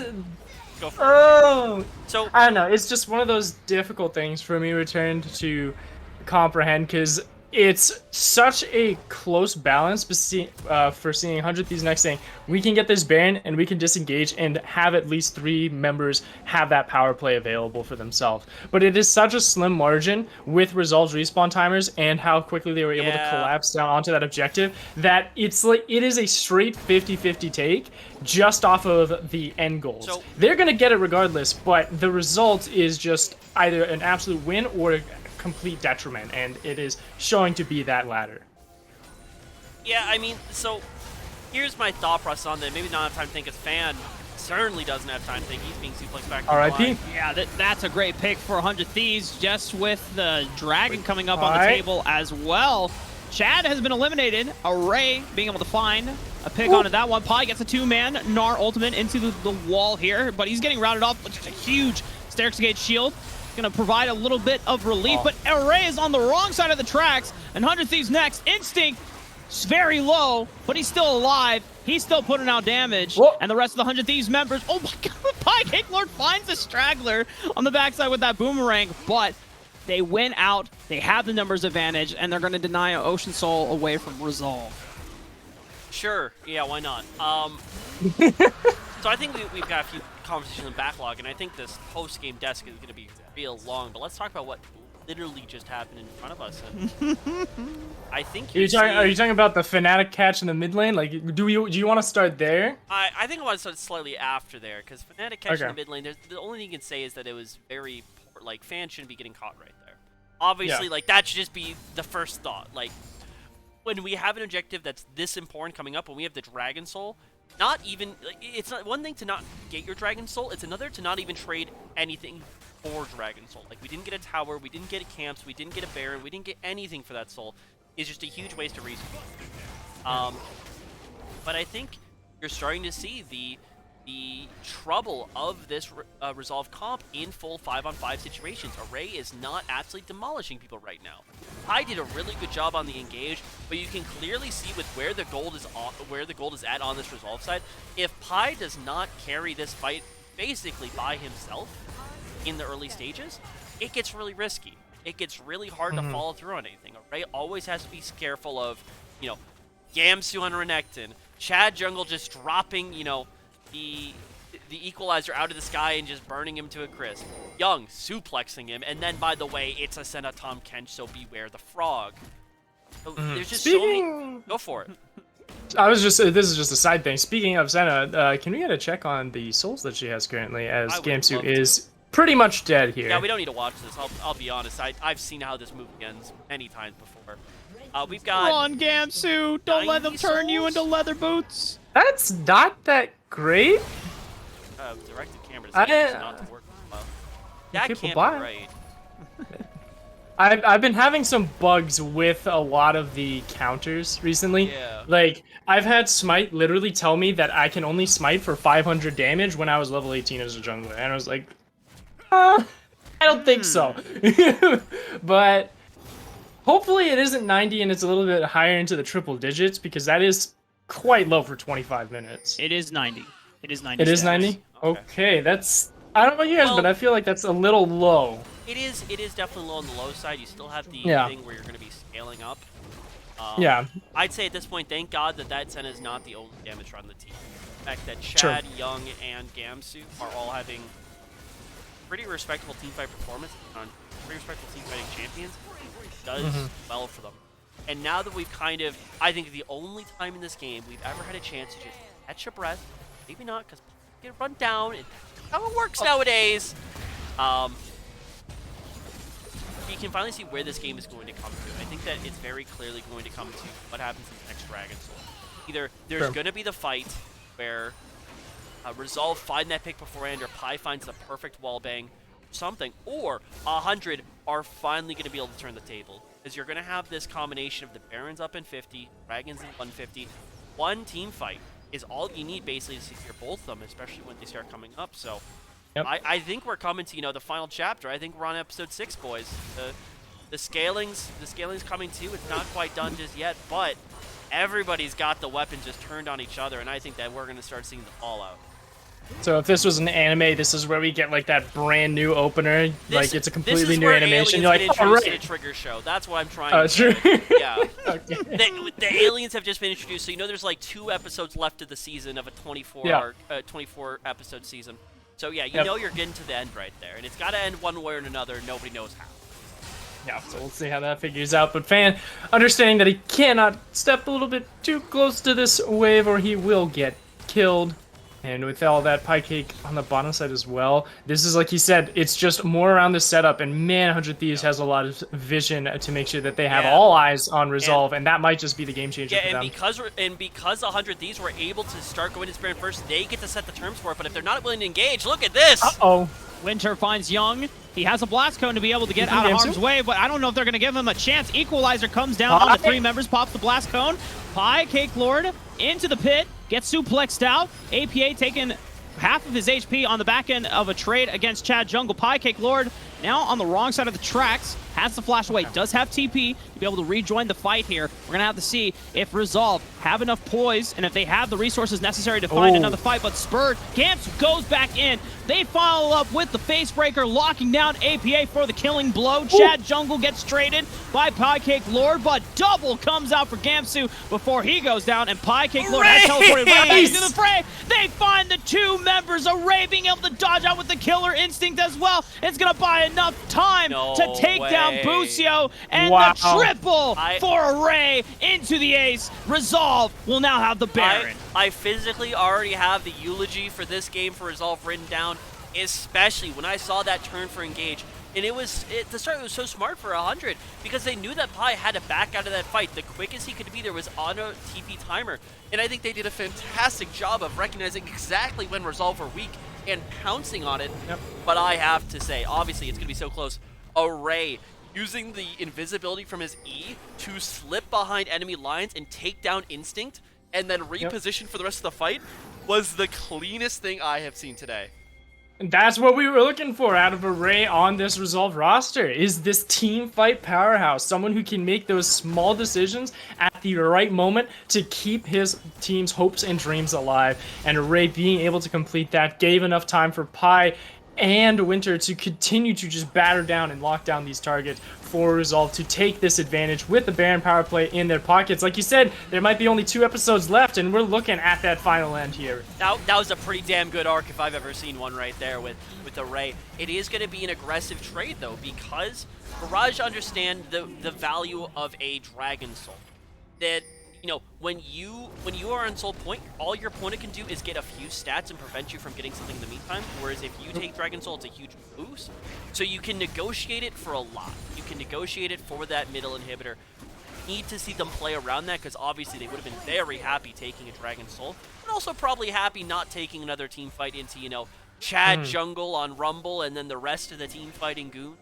S1: Go for it.
S2: So I don't know. It's just one of those difficult things for me returned to comprehend, because it's such a close balance for seeing 100 Thieves Next saying we can get this Baron and we can disengage and have at least 3 members have that power play available for themselves. But it is such a slim margin with Resolve's respawn timers and how quickly they were able to collapse down onto that objective that it's like it is a straight 50-50 take just off of the end goals. So they're gonna get it regardless, but the result is just either an absolute win or complete detriment, and it is showing to be that latter.
S1: Yeah, I mean, so here's my thought process on that. Maybe not have time to think. As Fan certainly doesn't have time to think. He's being suplexed back to the line.
S3: Yeah, that's a great pick for 100 Thieves, just with the Dragon coming up on the table as well. Chad has been eliminated. Array being able to find a pick onto that one. Pi gets a 2-man Gnar ultimate into the wall here, but he's getting routed off with just a huge Staircase Gate shield. Going to provide a little bit of relief, but Array is on the wrong side of the tracks, and 100 Thieves next. Instinct is very low, but he's still alive. He's still putting out damage, and the rest of the 100 Thieves members, oh my god, Pycake Lord finds the straggler on the backside with that boomerang, but they win out. They have the numbers advantage, and they're going to deny Ocean Soul away from Resolve.
S1: Sure, yeah, why not? So I think we've got a few conversations in backlog, and I think this post-game desk is going to be real long, but let's talk about what literally just happened in front of us. And I think
S2: are you talking about the Fnatic catch in the mid lane? Like, do you want to start there?
S1: I think I want to start slightly after there, because Fnatic catch in the mid lane, the only thing you can say is that it was very poor. Like, Fan shouldn't be getting caught right there. Obviously, like, that should just be the first thought. Like, when we have an objective that's this important coming up, when we have the Dragon Soul, not even, like, it's not one thing to not get your Dragon Soul, it's another to not even trade anything for Dragon Soul. Like, we didn't get a tower, we didn't get a camps, we didn't get a Baron, we didn't get anything for that soul. It's just a huge waste of resources. But I think you're starting to see the trouble of this Resolve comp in full 5-on-5 situations. Array is not absolutely demolishing people right now. Pi did a really good job on the engage, but you can clearly see with where the gold is at on this Resolve side. If Pi does not carry this fight basically by himself in the early stages, it gets really risky. It gets really hard to follow through on anything. Array always has to be careful of, Gamsu on Renekton, Chad Jungle just dropping, the equalizer out of the sky and just burning him to a crisp. Young suplexing him, and then, by the way, it's a Senna Tahm Kench, so beware the frog. So there's just so many. Go for it.
S2: This is just a side thing. Speaking of Senna, can we get a check on the souls that she has currently, as Gamsu is pretty much dead here?
S1: Yeah, we don't need to watch this. I'll be honest. I've seen how this movie ends many times before. We've got.
S3: Come on, Gamsu! Don't let them turn you into leather boots.
S2: That's not that great.
S1: Directed camera does not work well. That
S2: Okay,
S1: can't
S2: bye.
S1: be right.
S2: I've been having some bugs with a lot of the counters recently.
S1: Yeah.
S2: Like, I've had Smite literally tell me that I can only Smite for 500 damage when I was level 18 as a jungler. And I was like, I don't think so. But hopefully it isn't 90 and it's a little bit higher into the triple digits, because that is quite low for 25 minutes.
S3: It is 90. It is 90.
S2: It is
S3: stats.
S2: 90?
S1: Okay.
S2: Okay, that's... I don't know about you guys,
S1: Well-
S2: but I feel like that's a little low.
S1: It is definitely low on the low side. You still have the
S2: Yeah.
S1: thing where you're going to be scaling up.
S2: Yeah.
S1: I'd say at this point, thank God that Senna is not the only damage run on the team. The fact that
S2: Sure.
S1: Chad, Young, and Gamsu are all having pretty respectable teamfight performance on pretty respectable teamfighting champions does well for them. And now that we've kind of, I think the only time in this game we've ever had a chance to just catch your breath, maybe not because get run down, and how it works nowadays. You can finally see where this game is going to come to. I think that it's very clearly going to come to what happens in the next Dragon Soul. Either there's
S2: Sure.
S1: going to be the fight where Resolve find that pick beforehand, or Pi finds the perfect wallbang, something, or 100 are finally going to be able to turn the table. Because you're going to have this combination of the Barons up in 50, Dragons in 150. One team fight is all you need basically to secure both of them, especially when they start coming up. So
S2: Yep.
S1: I think we're coming to, the final chapter. I think we're on episode 6, boys. The scaling's coming too. It's not quite done just yet, but everybody's got the weapons just turned on each other, and I think that we're going to start seeing the fallout.
S2: So if this was an anime, this is where we get like that brand new opener, like it's a completely
S1: this is
S2: new
S1: where
S2: animation.
S1: Aliens
S2: You're
S1: get
S2: like, oh,
S1: introduced in a
S2: right.
S1: Trigger show. That's what I'm trying
S2: Oh,
S1: to
S2: true.
S1: Yeah.
S2: Okay.
S1: The aliens have just been introduced, so there's like 2 episodes left of the season of a 24 episode season. So yeah, you know you're getting to the end right there, and it's got to end one way or another. Nobody knows how.
S2: Yeah, so we'll see how that figures out. But Fan, understanding that he cannot step a little bit too close to this wave or he will get killed. And with all that pie cake on the bottom side as well, this is, like he said, it's just more around the setup. And man, 100 Thieves has a lot of vision to make sure that they have all eyes on Resolve, and that might just be the game changer for them.
S1: because 100 Thieves were able to start going to Spirit first, they get to set the terms for it. But if they're not willing to engage, look at this.
S2: Uh-oh.
S3: Winter finds Young. He has a blast cone to be able to get
S2: You think
S3: out of
S2: Gamsu?
S3: harm's way, but I don't know if they're going to give him a chance. Equalizer comes down on the 3 members, pops the blast cone. Pi, Cake Lord, into the pit, gets suplexed out. APA taking half of his HP on the back end of a trade against Chad Jungle. Pi, Cake Lord, now on the wrong side of the tracks, has the flash away, does have TP to be able to rejoin the fight here. We're going to have to see if Resolve have enough poise and if they have the resources necessary to find another fight. But Spurred, Gantz goes back in. They follow up with the face breaker, locking down APA for the killing blow. Chad Jungle gets traded by Pie Cake Lord, but double comes out for Gamsu before he goes down, and Pie Cake Lord has teleported right back into the fray. They find the 2 members, Array being able to dodge out with the killer instinct as well. It's going to buy enough time to take down Busio, and the triple for Array into the ace. Resolve will now have the Baron.
S1: I physically already have the eulogy for this game for Resolve written down, especially when I saw that turn for engage. And the start was so smart for 100 because they knew that Pi had to back out of that fight. The quickest he could be there was on a TP timer. And I think they did a fantastic job of recognizing exactly when Resolve were weak and pouncing on it.
S2: Yep.
S1: But I have to say, obviously it's going to be so close. Array using the invisibility from his E to slip behind enemy lines and take down Instinct and then reposition for the rest of the fight was the cleanest thing I have seen today.
S2: And that's what we were looking for out of Array on this Resolve roster, is this team fight powerhouse. Someone who can make those small decisions at the right moment to keep his team's hopes and dreams alive. And Array being able to complete that gave enough time for Pi and Winter to continue to just batter down and lock down these targets for Resolve to take this advantage with the Baron power play in their pockets. Like you said, there might be only 2 episodes left, and we're looking at that final end here.
S1: That was a pretty damn good arc if I've ever seen one right there with Array. It is going to be an aggressive trade, though, because Mirage understand the value of a Dragon Soul. That, when you are on Soul Point, all your opponent can do is get a few stats and prevent you from getting something in the meantime, whereas if you take Dragon Soul, it's a huge boost. So you can negotiate it for a lot. You can negotiate it for that middle inhibitor. Need to see them play around that, because obviously they would have been very happy taking a Dragon Soul, but also probably happy not taking another team fight into, Chad jungle on Rumble, and then the rest of the team fighting Goon.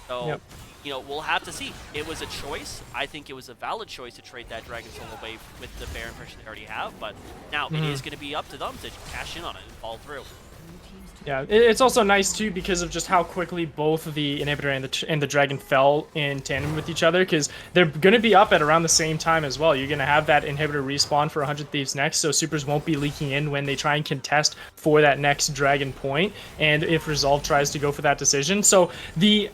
S1: So, you know, we'll have to see. It was a choice. I think it was a valid choice to trade that Dragon Soul away with the Baron version they already have, but now it is going to be up to them to cash in on it and fall through.
S2: Yeah, it's also nice too because of just how quickly both the inhibitor and the dragon fell in tandem with each other, because they're going to be up at around the same time as well. You're going to have that inhibitor respawn for 100 Thieves next, so supers won't be leaking in when they try and contest for that next dragon point, and if Resolve tries to go for that decision. So the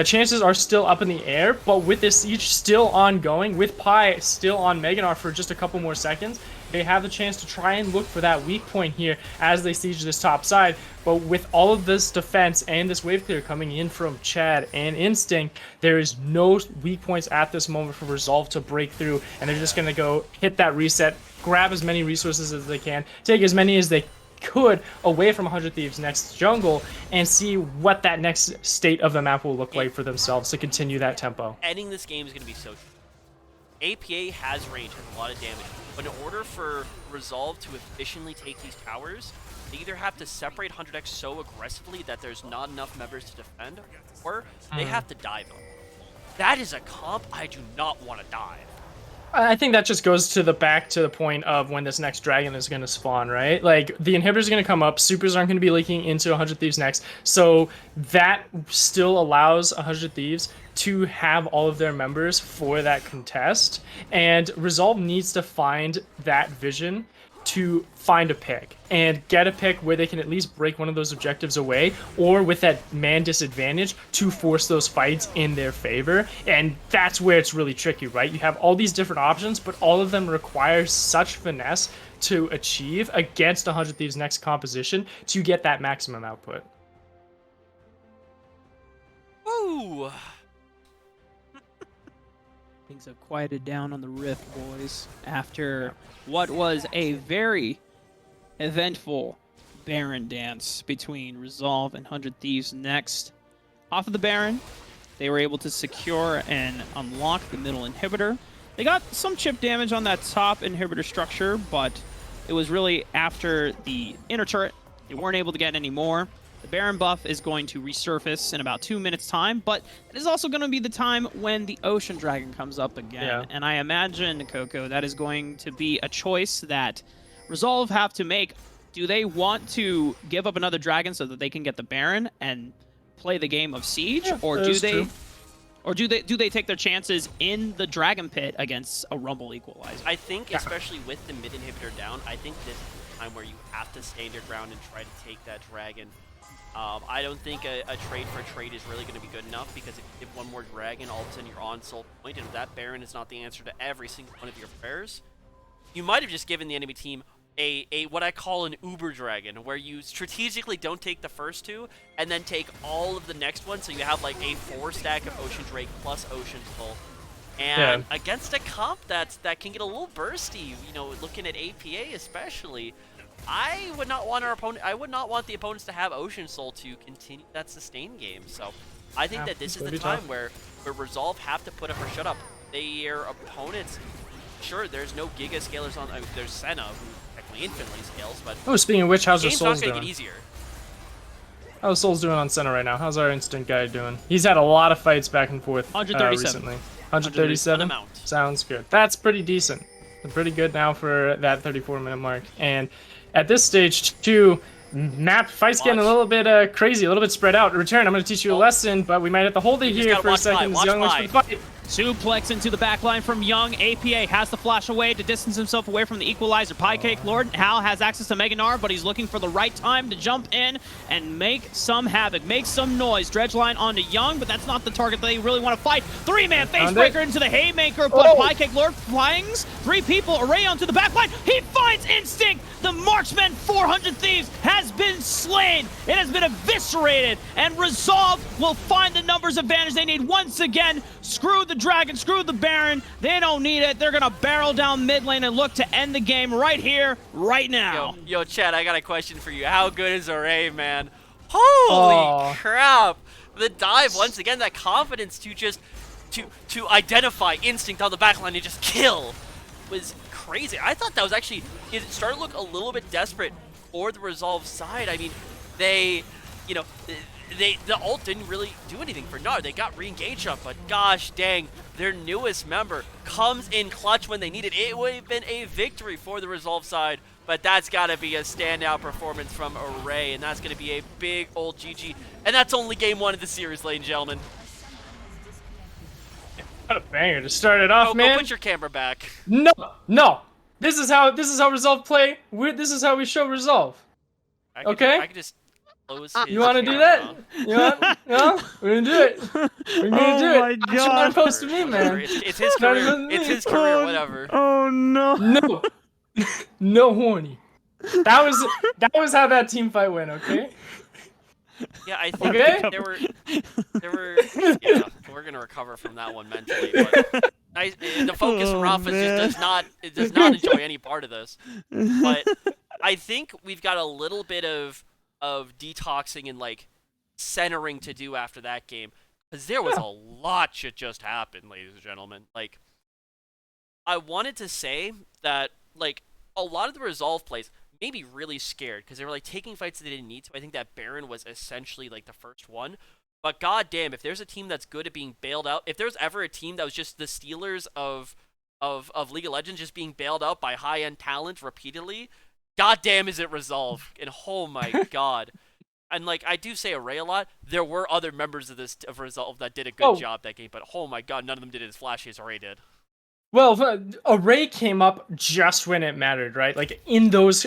S2: chances are still up in the air, but with this siege still ongoing, with Pi still on Mega Gnar for just a couple more seconds, they have the chance to try and look for that weak point here as they siege this top side. But with all of this defense and this wave clear coming in from Chad and Instinct, there is no weak points at this moment for Resolve to break through, and they're just going to go hit that reset, grab as many resources as they can, take as many as they could away from 100 Thieves next jungle, and see what that next state of the map will look like for themselves to continue that tempo.
S1: Ending this game is going to be so... APA has range, has a lot of damage, but in order for Resolve to efficiently take these towers, they either have to separate 100x so aggressively that there's not enough members to defend, or they have to dive them. That is a comp I do not want to dive.
S2: I think that just goes to the point of when this next dragon is going to spawn, right? Like, the inhibitor's going to come up, supers aren't going to be leaking into 100 Thieves next, so that still allows 100 Thieves to have all of their members for that contest, and Resolve needs to find that vision to find a pick and get a pick where they can at least break one of those objectives away, or with that man disadvantage to force those fights in their favor. And that's where it's really tricky, right? You have all these different options, but all of them require such finesse to achieve against 100 Thieves next composition to get that maximum output.
S1: Ooh.
S3: Things have quieted down on the Rift, boys, after what was a very eventful Baron dance between Resolve and 100 Thieves next. Off of the Baron, they were able to secure and unlock the middle inhibitor. They got some chip damage on that top inhibitor structure, but it was really after the inner turret. They weren't able to get any more. The Baron buff is going to resurface in about 2 minutes' time, but it is also going to be the time when the Ocean Dragon comes up again.
S2: Yeah.
S3: And I imagine, Coco, that is going to be a choice that Resolve have to make. Do they want to give up another dragon so that they can get the Baron and play the game of Siege, or do they take their chances in the Dragon Pit against a Rumble Equalizer?
S1: I think, especially with the mid inhibitor down, I think this is the time where you have to stand your ground and try to take that dragon. I don't think a trade for a trade is really going to be good enough, because if you give one more dragon, all of a sudden you're on soul point, and if that Baron is not the answer to every single one of your prayers, you might have just given the enemy team a what I call an Uber Dragon, where you strategically don't take the first two and then take all of the next one, so you have like a 4-stack of Ocean Drake plus Ocean Soul. And against a comp that can get a little bursty, you know, looking at APA especially, I would not want the opponents to have Ocean Soul to continue that sustain game. So I think that this is the time where Resolve have to put up or shut up. Their opponents, sure, there's no Giga Scalers on. There's Senna, who technically infinitely scales, but
S2: oh, speaking of which, how's our
S1: game's
S2: Souls
S1: not gonna
S2: doing?
S1: get easier.
S2: How's Souls doing on Senna right now? How's our Instant guy doing? He's had a lot of fights back and forth
S3: 137.
S2: recently. 137?
S1: Amount.
S2: Sounds good. That's pretty decent. Pretty good now for that 34-minute mark. And at this stage, too, fight's getting a little bit crazy, a little bit spread out. Return, I'm going to teach you a lesson, but we might have to hold it here for a second. Young looks for the fight.
S3: Suplex into the backline from Young. APA has to flash away to distance himself away from the Equalizer. Piecake Lord Hal has access to Mega Gnar, but he's looking for the right time to jump in and make some havoc, make some noise. Dredgeline onto Young, but that's not the target they really want to fight. 3-man facebreaker into the Haymaker, but Piecake Lord flings 3 people. Array onto the backline. He finds Instinct. The Marksman 400 Thieves has been slain. It has been eviscerated, and Resolve will find the numbers advantage they need once again. Screw the Dragon, screw the Baron. They don't need it. They're going to barrel down mid lane and look to end the game right here, right now.
S1: Yo, Chad, I got a question for you. How good is Array, man? Holy crap. The dive, once again, that confidence to just to identify Instinct on the backline and just kill was crazy. I thought that was actually, it started to look a little bit desperate for the Resolve side. I mean, they, you know, the ult didn't really do anything for Nard. They got re-engaged up, but gosh dang, their newest member comes in clutch when they need it. It would have been a victory for the Resolve side, but that's got to be a standout performance from Array, and that's going to be a big old GG. And that's only game 1 of the series, ladies and gentlemen.
S2: What a banger to start it off, man.
S1: Go put your camera back.
S2: No. This is how Resolve play. This is how we show Resolve.
S1: I could just close his
S2: You want to do
S1: camera.
S2: that? You want? No? We're gonna do it. We're gonna do it.
S3: my
S2: It's not opposed to me,
S1: Whatever.
S2: man.
S1: It's his
S2: Not
S1: career.
S2: even
S1: It's
S2: me.
S1: his career, whatever.
S3: Oh no.
S2: No. No horny. That was how that team fight went, okay?
S1: Yeah, I think
S2: Okay.
S1: there were yeah, we're gonna recover from that one mentally, but the focus from Rafa just does not enjoy any part of this. But I think we've got a little bit of detoxing and like centering to do after that game, because there was a lot shit just happened, ladies and gentlemen. Like, I wanted to say that like a lot of the Resolve plays made me really scared because they were like taking fights that they didn't need to. I think that Baron was essentially like the first one. But goddamn, if there's a team that's good at being bailed out, if there's ever a team that was just the Steelers of League of Legends, just being bailed out by high-end talent repeatedly, goddamn is it Resolve. And oh my god. And like I do say Array a lot, there were other members of Resolve that did a good job that game, but oh my god, none of them did it as flashy as Array did.
S2: Well, Array came up just when it mattered, right? Like in those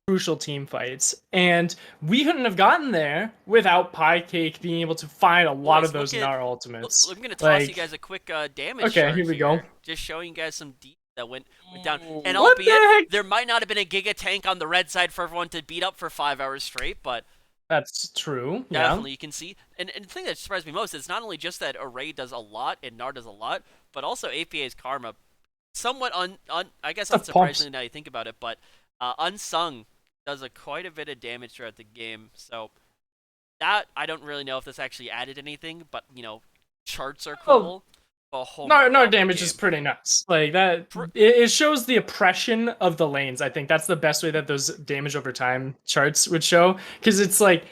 S2: crucial team fights, and we couldn't have gotten there without Piecake being able to find a lot of those Gnar ultimates.
S1: I'm gonna toss you guys a quick damage.
S2: Okay, here we go.
S1: Just showing you guys some deep that went down. And
S2: What the
S1: albeit
S2: heck?
S1: there might not have been a Giga tank on the red side for everyone to beat up for 5 hours straight, but
S2: That's true. Yeah.
S1: definitely you can see. And the thing that surprised me most is not only just that Array does a lot and Nard does a lot, but also APA's Karma, somewhat I guess
S2: Stuff
S1: unsurprisingly now you think about it, but Unsung does quite a bit of damage throughout the game. So that I don't really know if this actually added anything, but you know, charts are cool.
S2: Nard damage is pretty nuts. Like that, it shows the oppression of the lanes. I think that's the best way that those damage over time charts would show, because it's like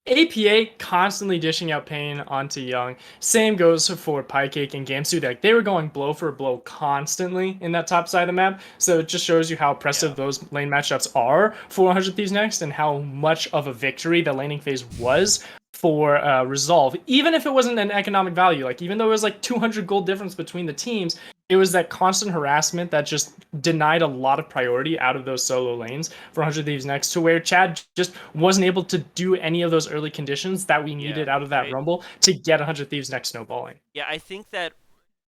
S2: APA constantly dishing out pain onto Young. Same goes for Piecake and Gamsu. Like they were going blow for blow constantly in that top side of the map. So it just shows you how oppressive those lane matchups are for 100 Thieves Next, and how much of a victory the laning phase was for Resolve. Even if it wasn't an economic value, like even though it was like 200 gold difference between the teams, it was that constant harassment that just denied a lot of priority out of those solo lanes for 100 Thieves Next, to where Chad just wasn't able to do any of those early conditions that we needed out of that Rumble to get 100 Thieves Next snowballing.
S1: Yeah, I think that,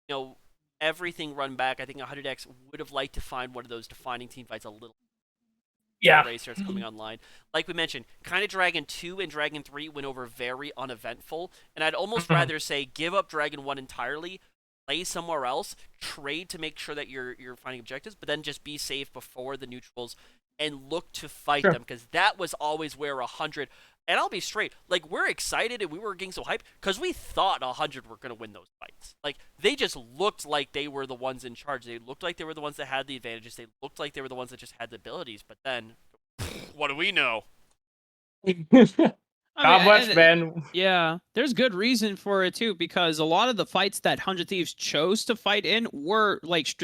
S1: you know, everything run back, I think 100X would have liked to find one of those defining team fights a little Array starts coming online. Like we mentioned, kind of Dragon 2 and Dragon 3 went over very uneventful, and I'd almost rather say give up Dragon 1 entirely, play somewhere else, trade to make sure that you're finding objectives, but then just be safe before the neutrals and look to fight them, because that was always where 100, and I'll be straight, like we're excited and we were getting so hyped because we thought 100 were going to win those fights. Like they just looked like they were the ones in charge. They looked like they were the ones that had the advantages. They looked like they were the ones that just had the abilities, but then what do we know?
S2: Not much, man.
S3: Yeah, there's good reason for it too, because a lot of the fights that 100 Thieves chose to fight in were like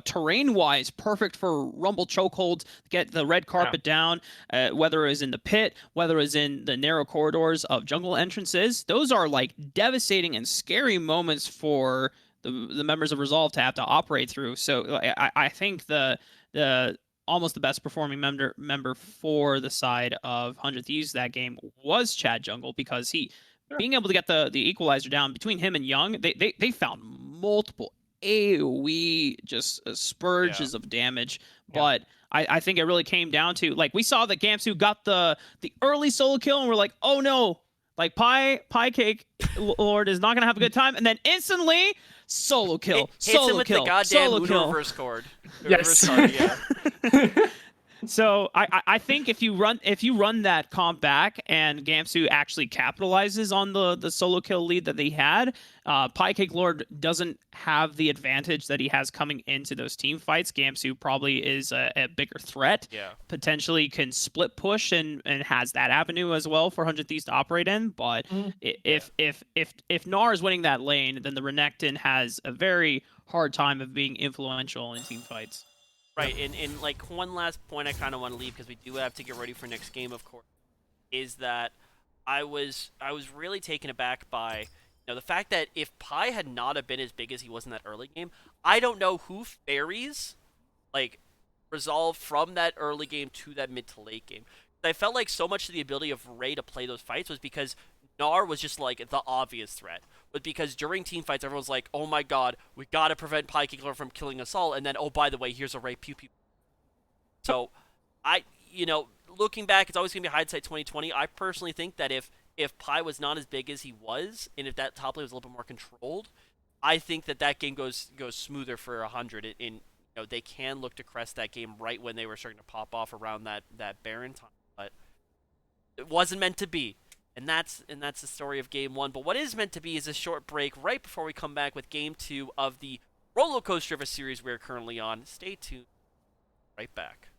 S3: terrain-wise perfect for Rumble chokeholds, get the red carpet down, whether it was in the pit, whether it was in the narrow corridors of jungle entrances. Those are like devastating and scary moments for the members of Resolve to have to operate through. So I think the almost the best performing member for the side of 100 Thieves that game was Chad Jungle, because he being able to get the equalizer down between him and Young, they found multiple AoE just spurges of damage. But I think it really came down to, like, we saw that Gamsu got the early solo kill and we're like, oh no, like Piecake Lord is not gonna have a good time, and then instantly solo kill,
S1: hits him with the goddamn Uno reverse cord.
S2: Yes.
S1: Reverse card,
S3: So I think if you run that comp back and Gamsu actually capitalizes on the solo kill lead that they had, Piecake Lord doesn't have the advantage that he has coming into those team fights. Gamsu probably is a bigger threat.
S1: Yeah.
S3: Potentially can split push and has that avenue as well for 100 Thieves to operate in. But if Gnar is winning that lane, then the Renekton has a very hard time of being influential in team fights.
S1: Right, and like one last point I kind of want to leave because we do have to get ready for next game, of course, is that I was really taken aback by the fact that if Pi had not have been as big as he was in that early game, I don't know who Fairies like resolved from that early game to that mid to late game. I felt like so much of the ability of Ray to play those fights was because Gnar was just like the obvious threat. But because during team fights, everyone's like, oh my god, we gotta prevent Piecake Lord from killing us all. And then, oh, by the way, here's a Ray pew pew. So, looking back, it's always gonna be hindsight 2020. I personally think that if Pi was not as big as he was, and if that top lane was a little bit more controlled, I think that game goes smoother for 100. They can look to crest that game right when they were starting to pop off around that Baron time. But it wasn't meant to be. And that's the story of Game 1. But what is meant to be is a short break right before we come back with Game 2 of the roller coaster of a series we're currently on. Stay tuned. Right back.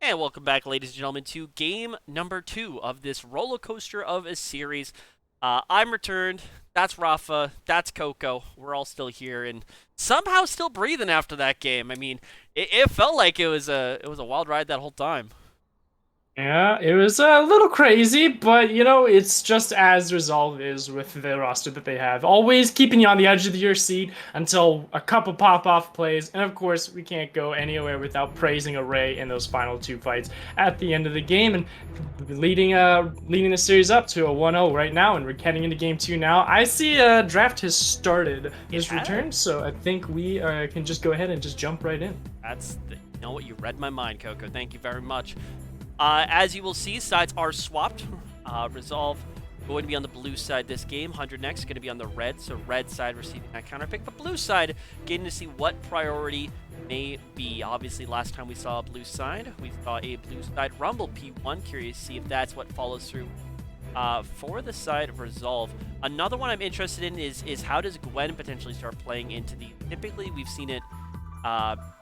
S1: And welcome back, ladies and gentlemen, to game number 2 of this roller coaster of a series. I'm returned. That's Rafa. That's Coco. We're all still here and somehow still breathing after that game. I mean, it felt like it was a wild ride that whole time.
S2: Yeah, it was a little crazy, but you know, it's just as Resolve is with the roster that they have. Always keeping you on the edge of your seat until a couple pop-off plays, and of course, we can't go anywhere without praising Array in those final 2 fights at the end of the game and leading the series up to a 1-0 right now, and we're heading into game 2 now. I see a draft has started his return, so I think we can just go ahead and just jump right in.
S1: You know what? You read my mind, Coco. Thank you very much. As you will see, sides are swapped. Resolve going to be on the blue side this game. 100 next going to be on the red, so red side receiving that counter pick. But blue side getting to see what priority may be. Obviously, last time we saw a blue side, we saw a blue side Rumble P1. Curious to see if that's what follows through for the side of Resolve. Another one I'm interested in is how does Gwen potentially start playing into the... Typically, we've seen it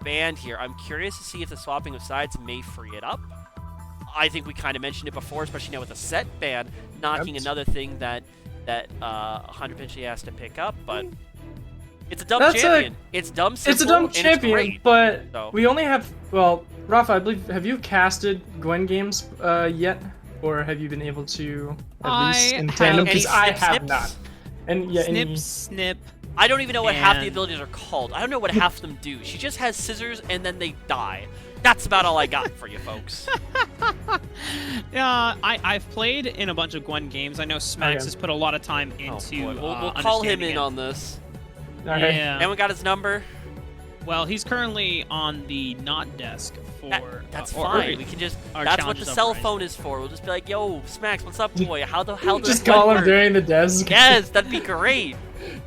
S1: banned here. I'm curious to see if the swapping of sides may free it up. I think we kind of mentioned it before, especially now with a set ban, knocking another thing that 100 potentially has to pick up, but it's a dumb champion. It's dumb simple,
S2: it's a dumb champion,
S1: great,
S2: but
S1: so.
S2: We only have, well, Rafa, I believe, have you casted Gwen games yet? Or have you been able to, at least in tandem? Because I have not. And yeah,
S3: snip.
S1: I don't even know what half the abilities are called. I don't know what half of them do. She just has scissors and then they die. That's about all I got for you folks.
S3: I've played in a bunch of Gwen games. I know Smax has put a lot of time into.
S1: We'll call him in on this.
S2: Okay.
S3: Yeah.
S1: And we got his number.
S3: Well, he's currently on the not desk for.
S1: That's fine. We can just. That's what the cell phone is for. We'll just be like, "Yo, Smax, what's up, boy? How the hell does
S2: just call him during the desk?
S1: Yes, that'd be great.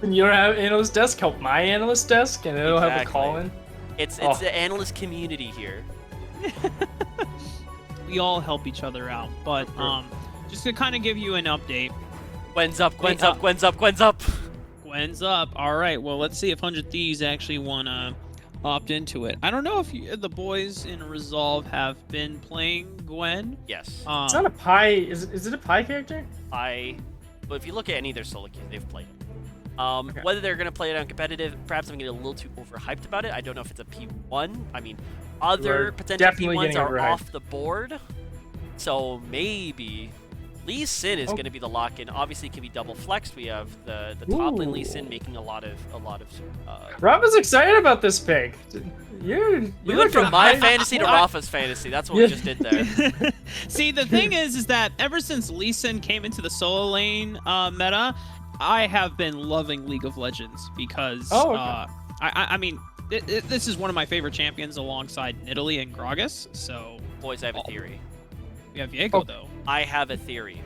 S2: When your analyst desk, help my analyst desk, and it'll have a call in.
S1: It's the analyst community here.
S3: We all help each other out, but just to kind of give you an update.
S1: Gwen's up. Gwen's up. Gwen's up. Gwen's up.
S3: Gwen's up. All right. Well, let's see if 100 Thieves actually want to opt into it. I don't know if the boys in Resolve have been playing Gwen.
S1: Yes.
S2: It's not a Pi. Is it a Pi character?
S1: But if you look at any of their solo queues, they've played it. Whether they're going to play it on competitive, perhaps I'm getting a little too overhyped about it. I don't know if it's a P1. I mean, other potential P1s are off the board. So maybe Lee Sin is going to be the lock-in. Obviously, it can be double flexed. We have the top lane Lee Sin making a lot of.
S2: Rafa's excited about this pick. We
S1: went from my fantasy to Rafa's fantasy. That's what we just did there.
S3: See, the thing is that ever since Lee Sin came into the solo lane meta, I have been loving League of Legends because I mean, this is one of my favorite champions alongside Nidalee and Gragas. So,
S1: boys, I have a theory.
S3: We have Viego though.
S1: I have a theory.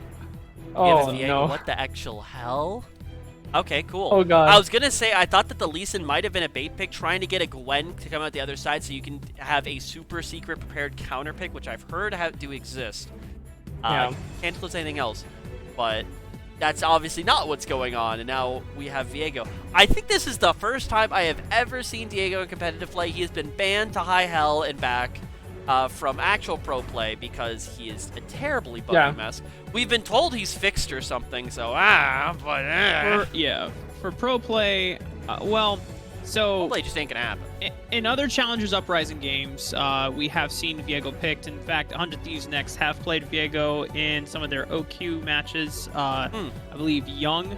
S2: Viego, no!
S1: What the actual hell? Okay, cool.
S2: Oh god.
S1: I was gonna say I thought that the Lee Sin might have been a bait pick, trying to get a Gwen to come out the other side, so you can have a super secret prepared counter pick, which I've heard do exist. Can't close anything else, but. That's obviously not what's going on, and now we have Viego. I think this is the first time I have ever seen Diego in competitive play. He has been banned to high hell and back from actual pro play because he is a terribly buggy mess. We've been told he's fixed or something, so
S3: For pro play, so
S1: pro play just ain't gonna happen.
S3: In other Challengers Uprising games, we have seen Viego picked. In fact, 100 Thieves Next have played Viego in some of their OQ matches. I believe Young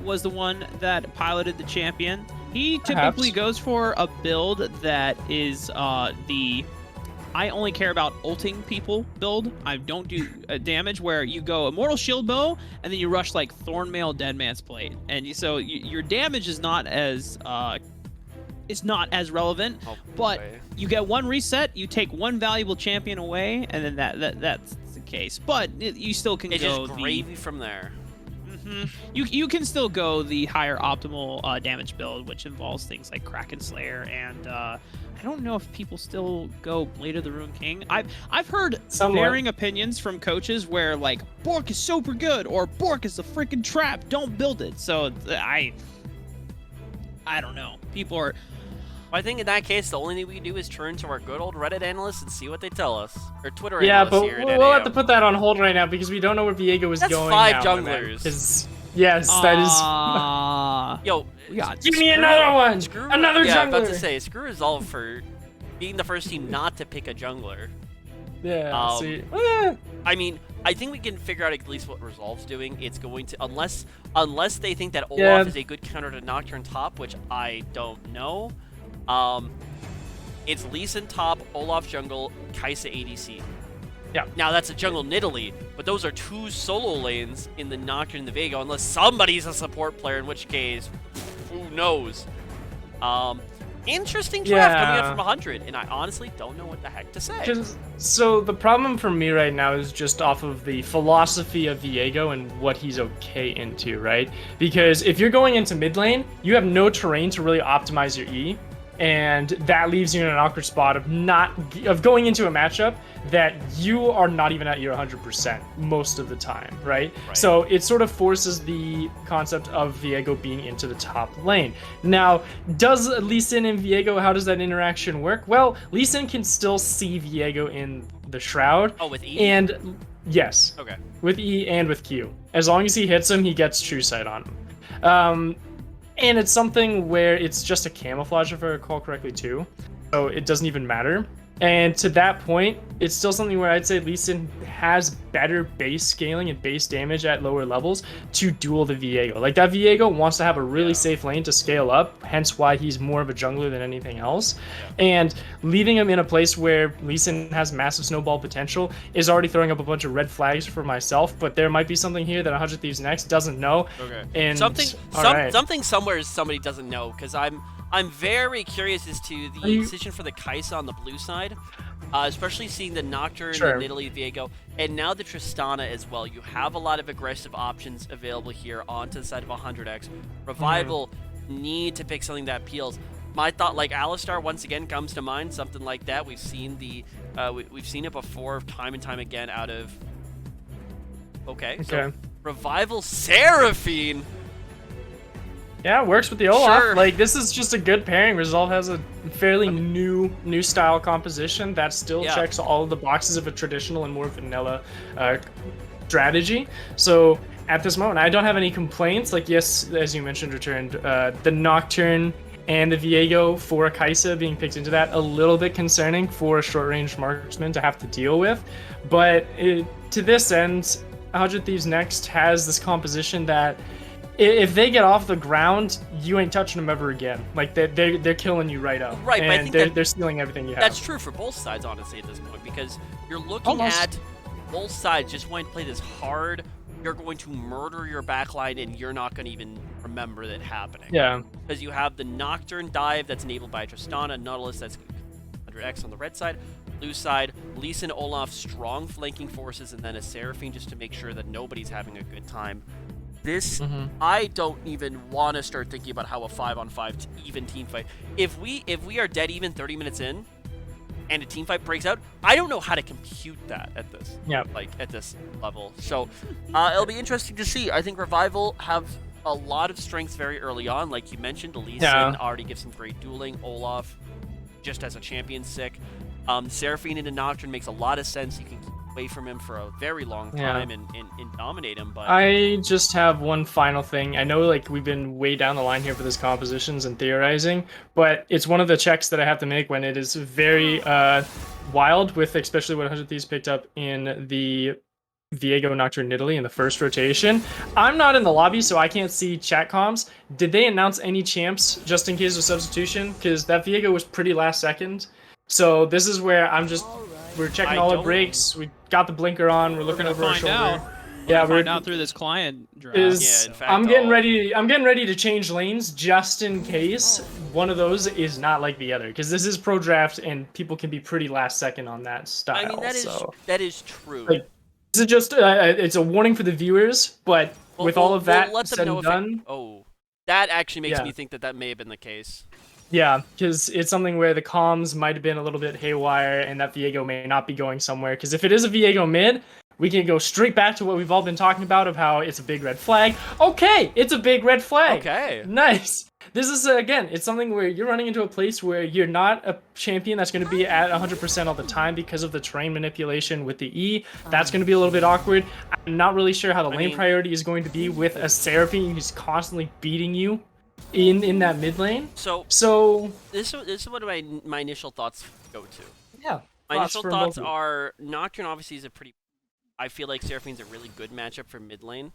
S3: was the one that piloted the champion. He typically goes for a build that is the I only care about ulting people build. I don't do damage, where you go Immortal Shield Bow and then you rush like Thornmail Deadman's Plate, and so your damage is not as relevant, but you get one reset, you take one valuable champion away, and then that's the case. But you still can
S1: it's
S3: go
S1: just gravy from there.
S3: You can still go the higher optimal damage build, which involves things like Kraken Slayer, and I don't know if people still go Blade of the Ruined King. I've heard varying opinions from coaches where like Bork is super good or Bork is a freaking trap. Don't build it. So I don't know. People are.
S1: I think in that case, the only thing we can do is turn to our good old Reddit analysts and see what they tell us. Or Twitter
S2: analysts
S1: here at
S2: we'll have to put that on hold right now because we don't know where Viego is going.
S1: That's 5 junglers.
S2: Yes, that is.
S1: Yo,
S2: give me another one. Another jungler.
S1: Yeah, I'm about to say, screw Resolve for being the first team not to pick a jungler.
S2: Yeah.
S1: I mean, I think we can figure out at least what Resolve's doing. It's going to, unless they think that Olaf is a good counter to Nocturne top, which I don't know. It's Lee Sin top, Olaf jungle, Kai'Sa ADC.
S2: Yeah.
S1: Now that's a jungle Nidalee, but those are 2 solo lanes in the Nocturne and the Viego, unless somebody's a support player, in which case, who knows? Interesting draft coming out from 100, and I honestly don't know what the heck to say.
S2: So the problem for me right now is just off of the philosophy of Viego and what he's okay into, right? Because if you're going into mid lane, you have no terrain to really optimize your E. And that leaves you in an awkward spot of going into a matchup that you are not even at your 100% most of the time, right? So it sort of forces the concept of Viego being into the top lane. Now, does Lee Sin and Viego, how does that interaction work? Well, Lee Sin can still see Viego in the Shroud.
S1: Oh, with E?
S2: And yes.
S1: Okay.
S2: With E and with Q. As long as he hits him, he gets True Sight on him. And it's something where it's just a camouflage, if I recall correctly, too. So it doesn't even matter. And to that point, it's still something where I'd say Lee Sin has better base scaling and base damage at lower levels to duel the Viego. Like, that Viego wants to have a really safe lane to scale up, hence why he's more of a jungler than anything else. And leaving him in a place where Lee Sin has massive snowball potential is already throwing up a bunch of red flags for myself, but there might be something here that 100 Thieves Next doesn't know.
S1: Okay.
S2: And
S1: something somewhere somebody doesn't know, because I'm very curious as to the decision for the Kai'Sa on the blue side, especially seeing the Nocturne, the Nidalee, Viego, and now the Tristana as well. You have a lot of aggressive options available here onto the side of 100x. Revival need to pick something that appeals. My thought, like Alistar, once again comes to mind. Something like that. We've seen we've seen it before, time and time again, out of. Okay. So Revival Seraphine.
S2: Yeah, it works with the Olaf.
S1: Sure.
S2: Like, this is just a good pairing. Resolve has a fairly new style composition that still checks all of the boxes of a traditional and more vanilla strategy. So at this moment, I don't have any complaints. Like, yes, as you mentioned, returned the Nocturne and the Viego for a Kai'Sa being picked into that, a little bit concerning for a short-range marksman to have to deal with. But to this end, 100 Thieves Next has this composition that if they get off the ground, you ain't touching them ever again. Like, they're killing you right up.
S1: Right,
S2: and
S1: but I think
S2: they're stealing everything you have.
S1: That's true for both sides, honestly, at this point, because you're looking at both sides just wanting to play this hard. You're going to murder your backline, and you're not going to even remember that happening.
S2: Yeah.
S1: Because you have the Nocturne dive that's enabled by Tristana, Nautilus that's 100x on the red side. Blue side, Lee Sin, Olaf, strong flanking forces, and then a Seraphine just to make sure that nobody's having a good time. This, I don't even want to start thinking about how a 5-on-5 even team fight. If we are dead even 30 minutes in, and a team fight breaks out, I don't know how to compute that at this, at this level. So it'll be interesting to see. I think Revival have a lot of strengths very early on, like you mentioned. Lee Sin already gives some great dueling. Olaf, just as a champion, sick. Seraphine into Nocturne makes a lot of sense. You can keep away from him for a very long time and dominate him. But
S2: I just have one final thing. I know, like, we've been way down the line here for this compositions and theorizing, but it's one of the checks that I have to make when it is very wild, with especially what 100 Thieves picked up in the Viego Nocturne Nidalee in the first rotation. I'm not in the lobby, so I can't see chat comms. Did they announce any champs just in case of substitution? Because that Viego was pretty last second. So this is where we're checking all the breaks. We got the blinker on. We're looking over our shoulder.
S3: We're find out through this client draft.
S1: In fact,
S2: I'm getting ready to change lanes just in case one of those is not like the other, because this is pro draft and people can be pretty last second on that style.
S1: I mean, that is true.
S2: Like, this is just it's a warning for the viewers, but with all of that
S1: we'll let them
S2: said
S1: know
S2: and
S1: if
S2: done,
S1: that actually makes
S2: Yeah.
S1: me think that that may have been the case.
S2: yeah, because it's something where the comms might have been a little bit haywire, and that Viego may not be going somewhere. Because if it is a Viego mid, we can go straight back to what we've all been talking about of how it's a big red flag. Okay, it's a big red flag.
S1: Okay.
S2: Nice. This is, again, it's something where you're running into a place where you're not a champion that's going to be at 100% all the time because of the terrain manipulation with the E. That's going to be a little bit awkward. I'm not really sure how the lane priority is going to be with a Seraphine who's constantly beating you in that mid lane.
S1: So this is what my initial thoughts go to.
S2: Yeah.
S1: My initial thoughts are Nocturne obviously is a pretty. I feel like Seraphine's a really good matchup for mid lane.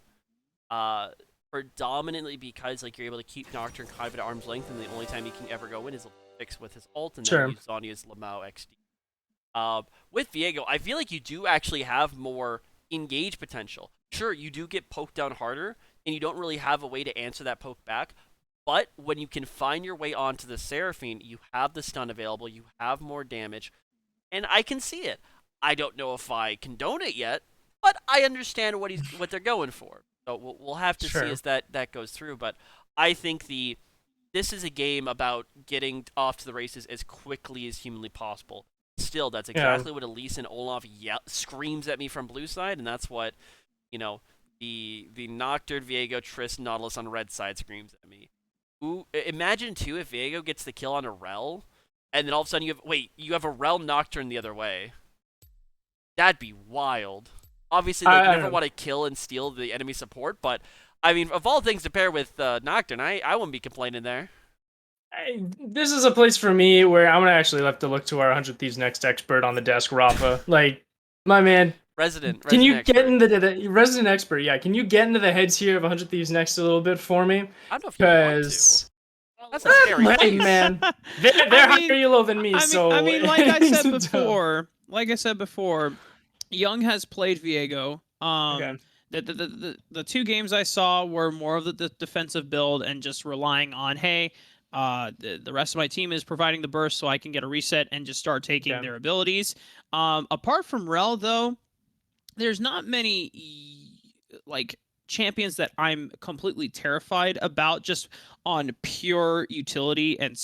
S1: Predominantly because like you're able to keep Nocturne kind of at arm's length, and the only time he can ever go in is fix with his ult, and then use Zhonya's Lamau XD. With Viego, I feel like you do actually have more engage potential. Sure, you do get poked down harder, and you don't really have a way to answer that poke back. But when you can find your way onto the Seraphine, you have the stun available, you have more damage, and I can see it. I don't know if I condone it yet, but I understand what they're going for. So we'll have to see as that goes through. But I think this is a game about getting off to the races as quickly as humanly possible. Still, that's exactly what Elise and Olaf screams at me from blue side, and that's what the Nocturne, Viego, Triss, Nautilus on red side screams at me. Ooh, imagine too if Viego gets the kill on a Rel, and then all of a sudden you have a Rel Nocturne the other way. That'd be wild. Obviously, you never want to kill and steal the enemy support, but I mean, of all things to pair with Nocturne, I wouldn't be complaining there.
S2: This is a place for me where I'm gonna actually have to look to our 100 Thieves Next expert on the desk, Rafa. Like, my man.
S1: Resident
S2: Can you
S1: expert.
S2: get into the resident expert? Yeah, can you get into the heads here of 100 Thieves Next a little bit for me?
S1: I don't know if you want to. That's a scary place.
S2: Hey, man. They're higher elo than me, so.
S3: I mean, like I said before, Young has played Viego. The two games I saw were more of the defensive build and just relying on, hey, the rest of my team is providing the burst so I can get a reset and just start taking their abilities. Apart from Rel, though, there's not many like champions that I'm completely terrified about just on pure utility and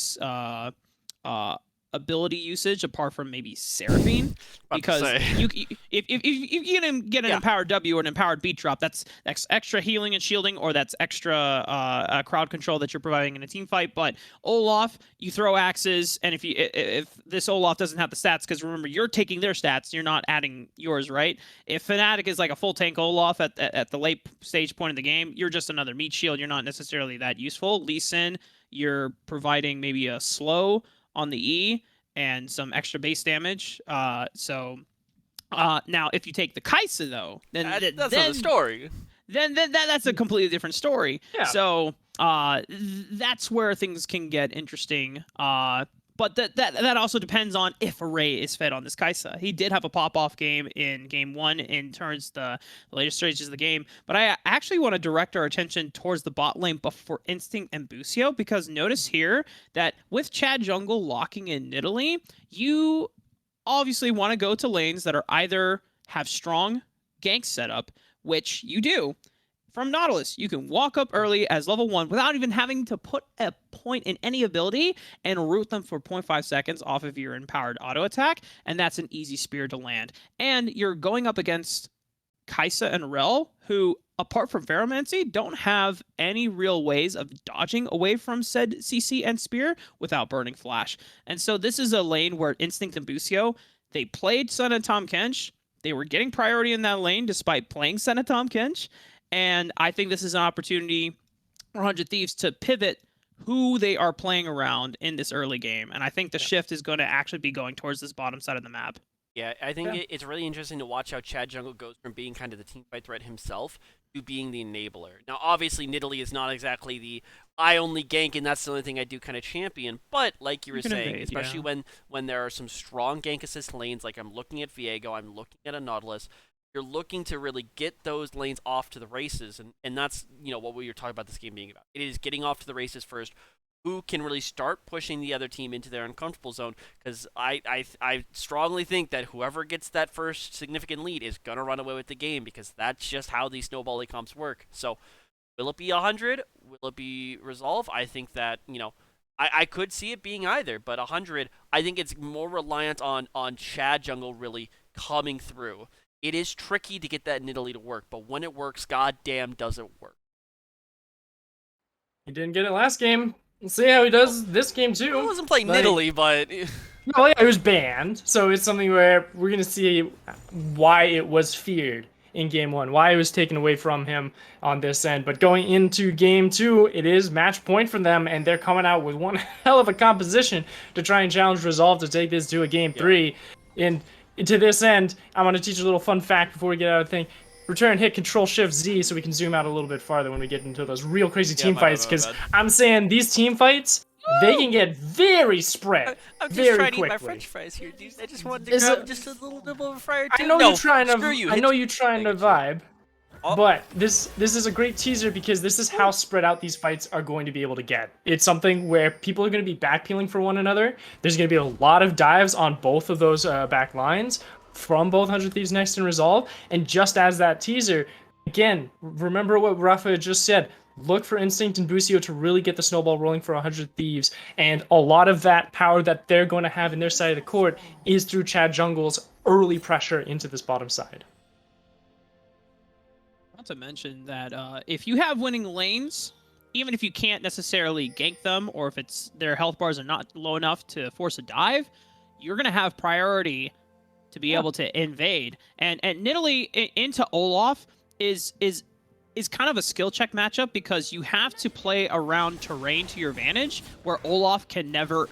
S3: ability usage, apart from maybe Seraphine, because if you can get an empowered W or an empowered beat drop, that's extra healing and shielding, or that's extra crowd control that you're providing in a team fight. But Olaf, you throw axes, and if this Olaf doesn't have the stats, because remember you're taking their stats, you're not adding yours, right? If Fnatic is like a full tank Olaf at the late stage point of the game, you're just another meat shield. You're not necessarily that useful. Lee Sin, you're providing maybe a slow on the E and some extra base damage. Now if you take the Kai'Sa though, then that's another story. Then that's a completely different story. Yeah. So that's where things can get interesting. But that also depends on if Array is fed on this Kai'Sa. He did have a pop-off game in Game 1 in terms the later stages of the game, but I actually want to direct our attention towards the bot lane but for Instinct and Busio, because notice here that with Chad Jungle locking in Nidalee, you obviously want to go to lanes that are either have strong gank setup, which you do. From Nautilus, you can walk up early as level 1 without even having to put a point in any ability and root them for 0.5 seconds off of your empowered auto attack, and that's an easy spear to land. And you're going up against Kai'Sa and Rel, who, apart from Ferromancy, don't have any real ways of dodging away from said CC and spear without burning flash. And so this is a lane where Instinct and Busio, they played Sun and Tahm Kench. They were getting priority in that lane despite playing Sun and Tahm Kench. And I think this is an opportunity for 100 Thieves to pivot who they are playing around in this early game. And I think the shift is going to actually be going towards this bottom side of the map.
S1: Yeah, I think it's really interesting to watch how Chad Jungle goes from being kind of the teamfight threat himself to being the enabler. Now, obviously, Nidalee is not exactly the I only gank and that's the only thing I do kind of champion. But like you were saying, especially when there are some strong gank assist lanes, like I'm looking at Viego, I'm looking at a Nautilus, you're looking to really get those lanes off to the races, and that's what we were talking about this game being about. It is getting off to the races first, who can really start pushing the other team into their uncomfortable zone. Because I strongly think that whoever gets that first significant lead is going to run away with the game, because that's just how these snowball comps work. So will it be 100? Will it be Resolve? I think that, I could see it being either, but 100, I think it's more reliant on Chad Jungle really coming through. It is tricky to get that Nidalee to work, but when it works, goddamn does it work.
S2: He didn't get it last game. We'll see how he does this game too.
S1: I wasn't playing
S2: Like,
S1: Nidalee, but
S2: well, yeah, it was banned, so it's something where we're gonna see why it was feared in game 1, why it was taken away from him on this end. But going into game 2, it is match point for them, and they're coming out with one hell of a composition to try and challenge Resolve to take this to a game 3. And to this end, I want to teach a little fun fact before we get out of the thing. Return, hit Control-Shift-Z so we can zoom out a little bit farther when we get into those real crazy team fights, because I'm saying these team fights, they can get very spread
S1: I'm just
S2: very
S1: trying
S2: quickly.
S1: to eat my French fries here, dude. I just wanted to grab just a little nibble of a fryer too.
S2: I know
S1: No,
S2: you're trying to.
S1: screw you.
S2: I know you're trying to vibe,
S1: Oh.
S2: but this is a great teaser, because this is how spread out these fights are going to be able to get. It's something where people are going to be backpeeling for one another. There's going to be a lot of dives on both of those back lines from both 100 Thieves Next and Resolve. And just as that teaser, again, remember what Rafa just said. Look for Instinct and Busio to really get the snowball rolling for 100 Thieves, and a lot of that power that they're going to have in their side of the court is through Chad Jungle's early pressure into this bottom side.
S3: Not to mention that if you have winning lanes, even if you can't necessarily gank them, or if their health bars are not low enough to force a dive, you're going to have priority to be able to invade. And Nidalee into Olaf is kind of a skill check matchup, because you have to play around terrain to your advantage, where Olaf can never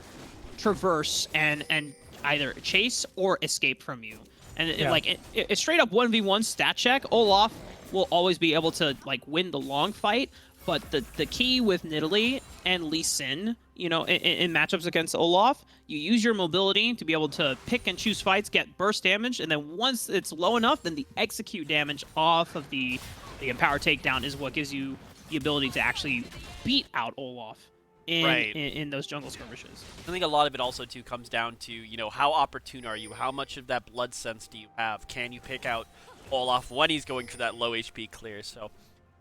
S3: traverse and either chase or escape from you. And it's straight up 1v1 stat check. Olaf will always be able to win the long fight, but the key with Nidalee and Lee Sin, in matchups against Olaf, you use your mobility to be able to pick and choose fights, get burst damage, and then once it's low enough, then the execute damage off of the Empower Takedown is what gives you the ability to actually beat out Olaf in those jungle skirmishes.
S1: I think a lot of it also too comes down to, how opportune are you? How much of that blood sense do you have? Can you pick out Olaf when he's going for that low HP clear? So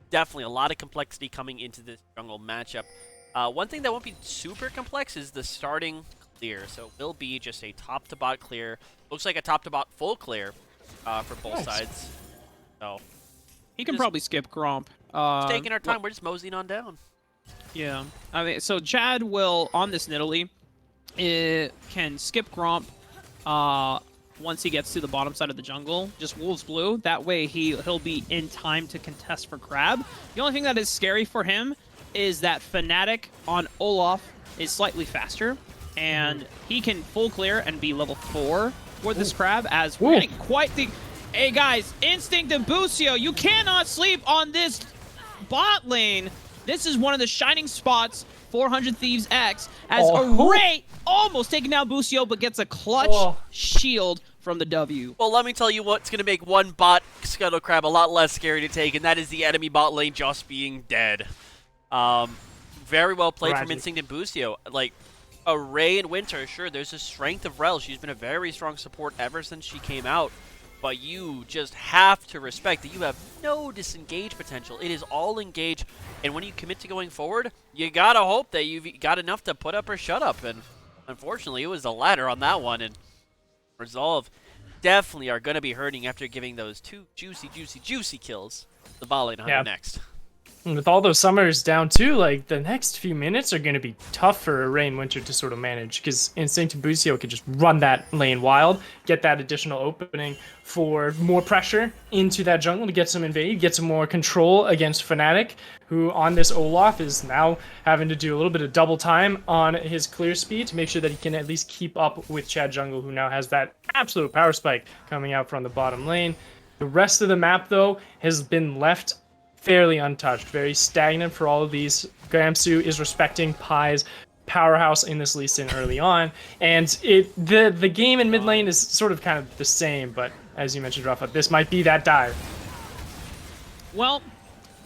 S1: definitely a lot of complexity coming into this jungle matchup. One thing that won't be super complex is the starting clear. So it will be just a top to bot clear. Looks like a top to bot full clear for both sides. So
S3: he can probably skip Gromp.
S1: Just taking our time. We're just moseying on down.
S3: Yeah. I mean, so Chad will, on this Nidalee, can skip Gromp once he gets to the bottom side of the jungle. Just Wolves Blue. That way he'll be in time to contest for Crab. The only thing that is scary for him is that Fnatic on Olaf is slightly faster, and he can full clear and be level 4 for this Crab, as we're getting quite the... Hey guys, Instinct and Busio, you cannot sleep on this bot lane. This is one of the shining spots, 400 Thieves X, as Array almost taking down Busio, but gets a clutch shield from the W.
S1: Well, let me tell you what's going to make one bot Scuttle Crab a lot less scary to take, and that is the enemy bot lane just being dead. Very well played from Instinct and Busio. Array and Winter, sure, there's a strength of Rel. She's been a very strong support ever since she came out. But you just have to respect that you have no disengage potential. It is all engage, and when you commit to going forward, you gotta hope that you've got enough to put up or shut up. And unfortunately, it was the latter on that one. And Resolve definitely are gonna be hurting after giving those 2 juicy kills. The volley on next.
S2: And with all those summers down too, the next few minutes are going to be tough for Array and Winter to sort of manage, because Instinct and Busio can just run that lane wild, get that additional opening for more pressure into that jungle to get some invade, get some more control against Fnatic, who on this Olaf is now having to do a little bit of double time on his clear speed to make sure that he can at least keep up with Chad Jungle, who now has that absolute power spike coming out from the bottom lane. The rest of the map, though, has been left fairly untouched, very stagnant for all of these. Gamsu is respecting Pai's powerhouse in this Lee Sin early on, and the game in mid lane is sort of kind of the same, but as you mentioned, Rafa, this might be that dive.
S3: Well,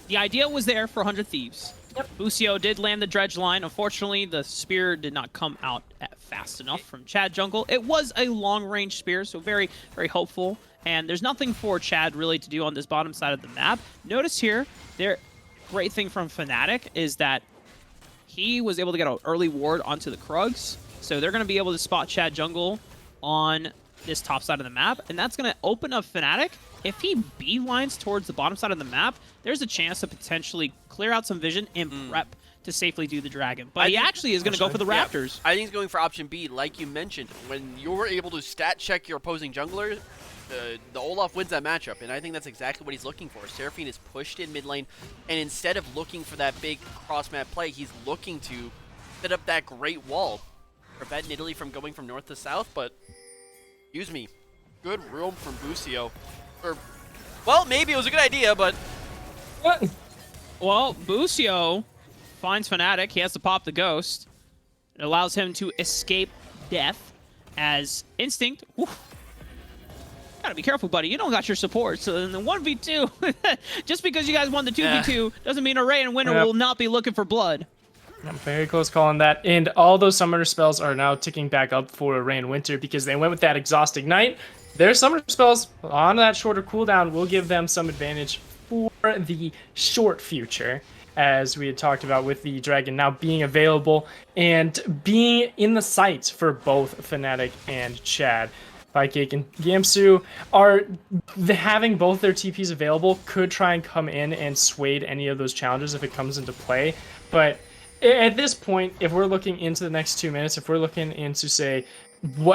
S3: the idea was there for 100 Thieves. Busio did land the dredge line. Unfortunately, the spear did not come out fast enough from Chad Jungle. It was a long-range spear, so very, very hopeful. And there's nothing for Chad really to do on this bottom side of the map. Notice here, great thing from Fnatic is that he was able to get an early ward onto the Krugs. So they're going to be able to spot Chad Jungle on this top side of the map. And that's going to open up Fnatic. If he beelines towards the bottom side of the map, there's a chance to potentially clear out some vision and prep to safely do the dragon. But he actually is going to go for the Raptors.
S1: I think he's going for option B, like you mentioned. When you're able to stat check your opposing jungler, the Olaf wins that matchup, and I think that's exactly what he's looking for. Seraphine is pushed in mid lane, and instead of looking for that big cross-map play, he's looking to set up that great wall. Prevent Nidalee from going from north to south, but, excuse me, good room from Busio. Well, maybe it was a good idea, but...
S2: What?
S3: Well, Busio finds Fnatic. He has to pop the Ghost. It allows him to escape death as Instinct... Oof, gotta be careful, buddy. You don't got your support. So in the 1v2, just because you guys won the 2v2 doesn't mean Array and Winter will not be looking for blood.
S2: Very close call on that. And all those summoner spells are now ticking back up for Array and Winter because they went with that Exhaust Ignite. Their summoner spells on that shorter cooldown will give them some advantage for the short future, as we had talked about with the Dragon now being available and being in the sights for both Fnatic and Chad. Pykake and Gamsu are having both their TPs available, could try and come in and sway any of those challenges if it comes into play. But at this point, if we're looking into the next 2 minutes, if we're looking into, say,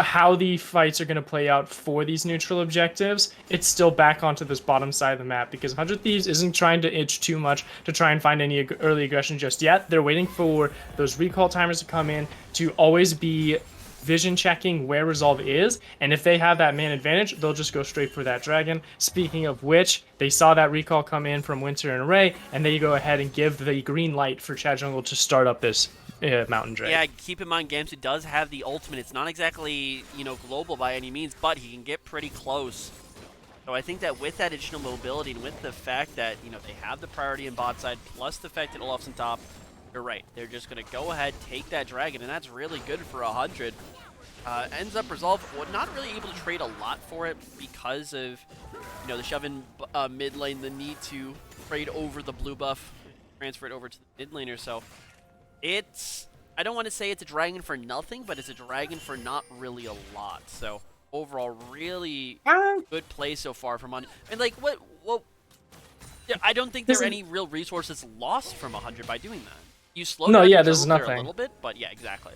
S2: how the fights are going to play out for these neutral objectives, it's still back onto this bottom side of the map because 100 Thieves isn't trying to itch too much to try and find any early aggression just yet. They're waiting for those recall timers to come in to always be vision checking where Resolve is, and if they have that man advantage, they'll just go straight for that Dragon. Speaking of which, they saw that recall come in from Winter and Array, and they go ahead and give the green light for Chad Jungle to start up this Mountain Dragon.
S1: Yeah, keep in mind, Gamsu does have the ultimate. It's not exactly, global by any means, but he can get pretty close. So I think that with that additional mobility and with the fact that, they have the priority in bot side, plus the fact that Olaf's on top, you're right. They're just going to go ahead, take that Dragon, and that's really good for 100. Ends up Resolve, not really able to trade a lot for it because of, the shove in mid lane, the need to trade over the blue buff, transfer it over to the mid laner. So I don't want to say it's a Dragon for nothing, but it's a Dragon for not really a lot. So overall, really good play so far from on. And I don't think there are any real resources lost from 100 by doing that. You slow down
S2: there's nothing.
S1: a little bit, but yeah, exactly.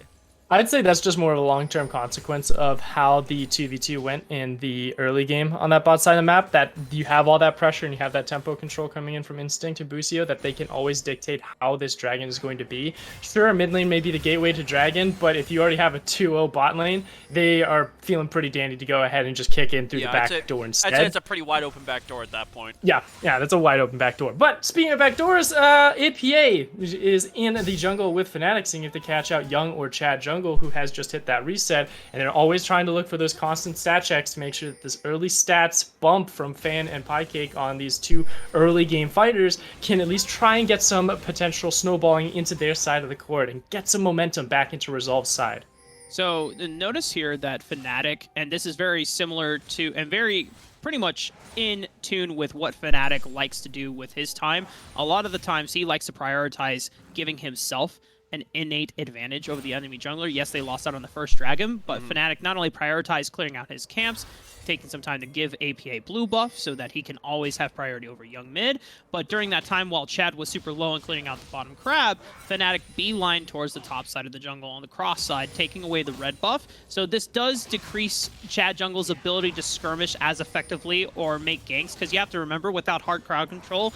S2: I'd say that's just more of a long-term consequence of how the 2v2 went in the early game on that bot side of the map, that you have all that pressure and you have that tempo control coming in from Instinct and Busio, that they can always dictate how this Dragon is going to be. Sure, mid lane may be the gateway to Dragon, but if you already have a 2-0 bot lane, they are feeling pretty dandy to go ahead and just kick in through the back door instead.
S1: I'd say it's a pretty wide open back door at that point.
S2: Yeah, that's a wide open back door. But speaking of back doors, APA is in the jungle with Fnatic, seeing if they catch out Young or Chad Jungle, who has just hit that reset, and they're always trying to look for those constant stat checks to make sure that this early stats bump from Fan and Pykake on these two early game fighters can at least try and get some potential snowballing into their side of the court and get some momentum back into Resolve's side.
S3: So notice here that Fnatic, and this is very similar to, and very pretty much in tune with what Fnatic likes to do with his time. A lot of the times he likes to prioritize giving himself an innate advantage over the enemy jungler. Yes, they lost out on the first Dragon, but Fnatic not only prioritized clearing out his camps, taking some time to give APA blue buff so that he can always have priority over Young mid, but during that time while Chad was super low and clearing out the bottom crab, Fnatic beeline towards the top side of the jungle on the cross side, taking away the red buff. So this does decrease Chad Jungle's ability to skirmish as effectively or make ganks, because you have to remember, without hard crowd control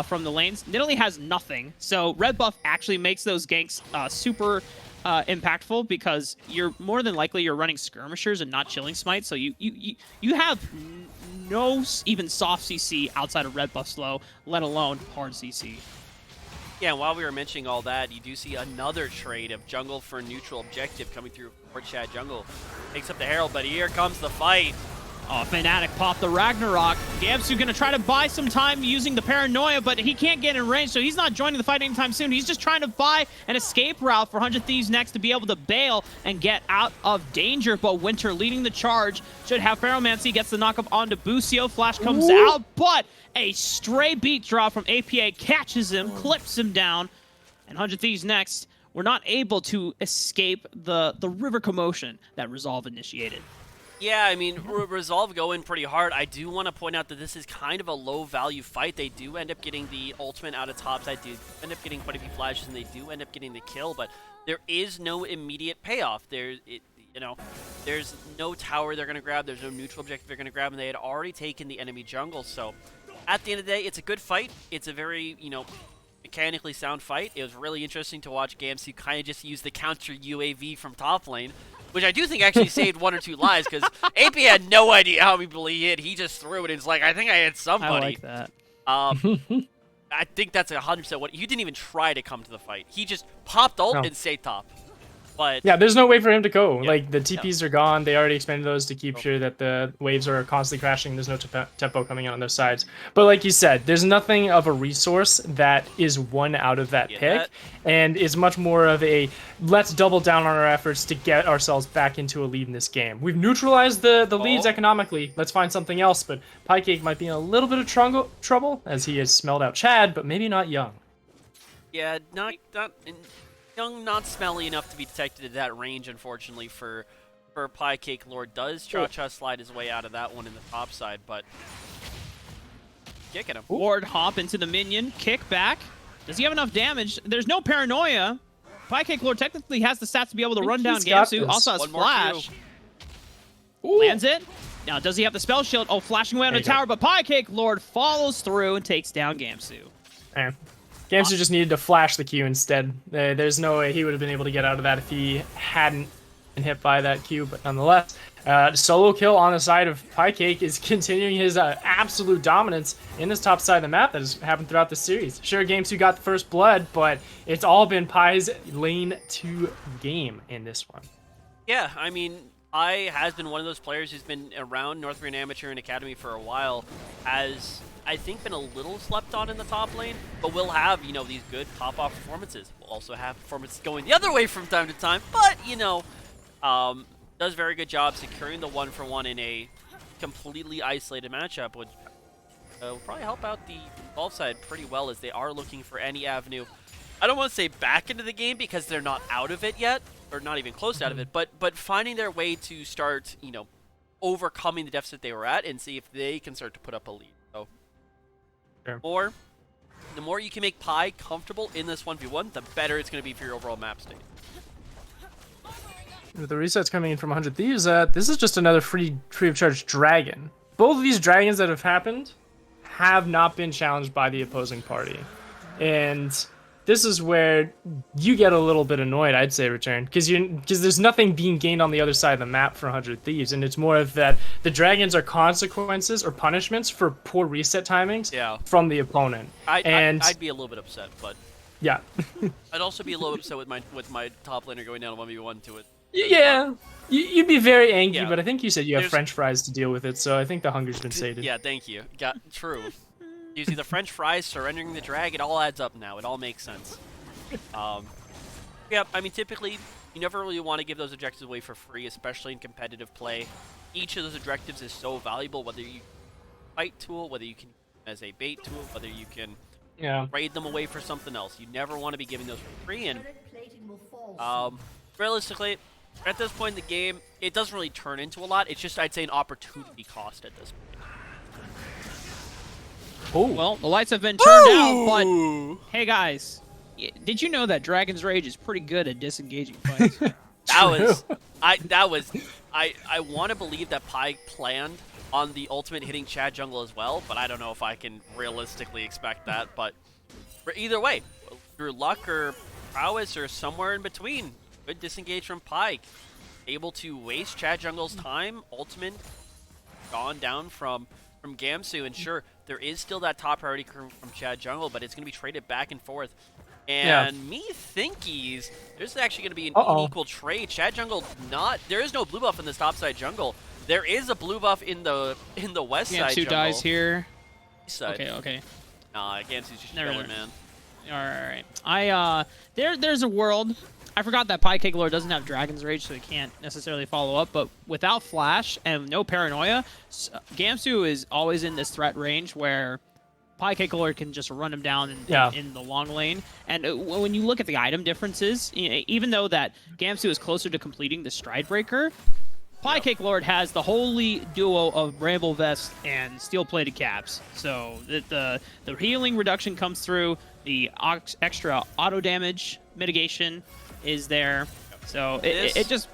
S3: from the lanes, Nidalee has nothing. So red buff actually makes those ganks super impactful, because you're more than likely you're running skirmishers and not chilling smite, so you have no even soft CC outside of red buff slow, let alone hard CC.
S1: Yeah, and while we were mentioning all that, you do see another trade of jungle for neutral objective coming through for Chad Jungle. Takes up the Herald, but here comes the fight.
S3: Oh, Fnatic popped the Ragnarok. Gamsu gonna try to buy some time using the Paranoia, but he can't get in range, so he's not joining the fight anytime soon. He's just trying to buy an escape route for 100 Thieves next to be able to bail and get out of danger. But Winter leading the charge should have Ferromancy, gets the knockup onto Busio. Flash comes out, but a stray beat drop from APA catches him, clips him down, and 100 Thieves next were not able to escape the river commotion that Resolve initiated.
S1: Yeah, I mean, Resolve go in pretty hard. I do want to point out that this is kind of a low-value fight. They do end up getting the ultimate out of topside, do end up getting quite a few flashes, and they do end up getting the kill, but there is no immediate payoff. There's no tower they're going to grab, there's no neutral objective they're going to grab, and they had already taken the enemy jungle, so at the end of the day, it's a good fight. It's a very, mechanically sound fight. It was really interesting to watch Gamsu kind of just use the counter UAV from top lane, which I do think actually saved 1 or 2 lives, because AP had no idea how many people he hit. He just threw it, and it's like, I think I hit somebody.
S3: I like that.
S1: I think that's 100% what... You didn't even try to come to the fight. He just popped ult and stayed top. But
S2: yeah, there's no way for him to go.
S1: Yeah.
S2: Like, the TPs are gone. They already expanded those to keep sure that the waves are constantly crashing. There's no tempo coming in on those sides. But like you said, there's nothing of a resource that is won out of that pick. And is much more of a, let's double down on our efforts to get ourselves back into a lead in this game. We've neutralized the leads economically. Let's find something else. But Piecake might be in a little bit of trouble, as he has smelled out Chad, but maybe not Young.
S1: Yeah, Young, not smelly enough to be detected at that range, unfortunately, for Piecake. Lord does Cha-Cha slide his way out of that one in the top side, but kicking him.
S3: Ward hop into the minion, kick back. Does he have enough damage? There's no Paranoia. Piecake Lord technically has the stats to be able to run down Gamsu. Also has Flash. Lands it. Now, does he have the spell shield? Oh, flashing away on the tower, but Piecake Lord follows through and takes down Gamsu.
S2: Gamsu just needed to flash the Q instead. There's no way he would have been able to get out of that if he hadn't been hit by that Q, but nonetheless, solo kill on the side of Piecake is continuing his absolute dominance in this top side of the map that has happened throughout the series. Sure, Gamsu got the first blood, but it's all been Pie's lane 2 game in this one.
S1: Yeah, I mean, Pie has been one of those players who's been around North American Amateur and Academy for a while, has I think been a little slept on in the top lane, but we'll have, these good pop-off performances. We'll also have performances going the other way from time to time, but, does a very good job securing the 1-for-1 in a completely isolated matchup, which will probably help out the Resolve side pretty well, as they are looking for any avenue. I don't want to say back into the game, because they're not out of it yet, or not even close out of it, but finding their way to start, overcoming the deficit they were at and see if they can start to put up a lead. So, the more you can make Pie comfortable in this 1v1, the better it's going to be for your overall map state.
S2: With the resets coming in from 100 Thieves, this is just another free of charge dragon. Both of these dragons that have happened have not been challenged by the opposing party. And this is where you get a little bit annoyed, I'd say, Return, because there's nothing being gained on the other side of the map for 100 Thieves, and it's more of that the dragons are consequences or punishments for poor reset timings from the opponent.
S1: I'd be a little bit upset, but
S2: yeah,
S1: I'd also be a little upset with my top laner going down 1v1 to it.
S2: Yeah, you'd be very angry, but I think you said you have French fries to deal with it, so I think the hunger's been sated.
S1: Yeah, thank you. True. Using the French fries, surrendering the drag, it all adds up now. It all makes sense. Yeah, I mean, typically, you never really want to give those objectives away for free, especially in competitive play. Each of those objectives is so valuable, whether you fight tool, whether you can as a bait tool, whether you can raid them away for something else. You never want to be giving those for free, and realistically, at this point in the game, it doesn't really turn into a lot. It's just, I'd say, an opportunity cost at this point.
S3: Oh. Well, the lights have been turned out, but hey guys, did you know that Dragon's Rage is pretty good at disengaging fights?
S1: I want to believe that Pie planned on the ultimate hitting Chad jungle as well, but I don't know if I can realistically expect that. But either way, through luck or prowess or somewhere in between, good disengage from Pie. Able to waste Chad jungle's time, ultimate gone down from Gamsu, and sure, there is still that top priority from Chad jungle, but it's going to be traded back and forth. And me thinkies, there's actually going to be an unequal trade. Chad Jungle there is no blue buff in this topside jungle. There is a blue buff in the west side jungle.
S3: Gamsu dies here.
S1: East side.
S3: Okay.
S1: Nah, Gamsu's just chilling, man.
S3: Alright. There's a world. I forgot that Pie Lord doesn't have Dragon's Rage, so he can't necessarily follow up, but without Flash and no Paranoia, Gamsu is always in this threat range where Pie Lord can just run him down in the long lane. And when you look at the item differences, even though that Gamsu is closer to completing the Stride Breaker, Pie Lord has the holy duo of Bramble Vest and Steel Plated Caps. So the healing reduction comes through, the extra auto damage mitigation is there. So it just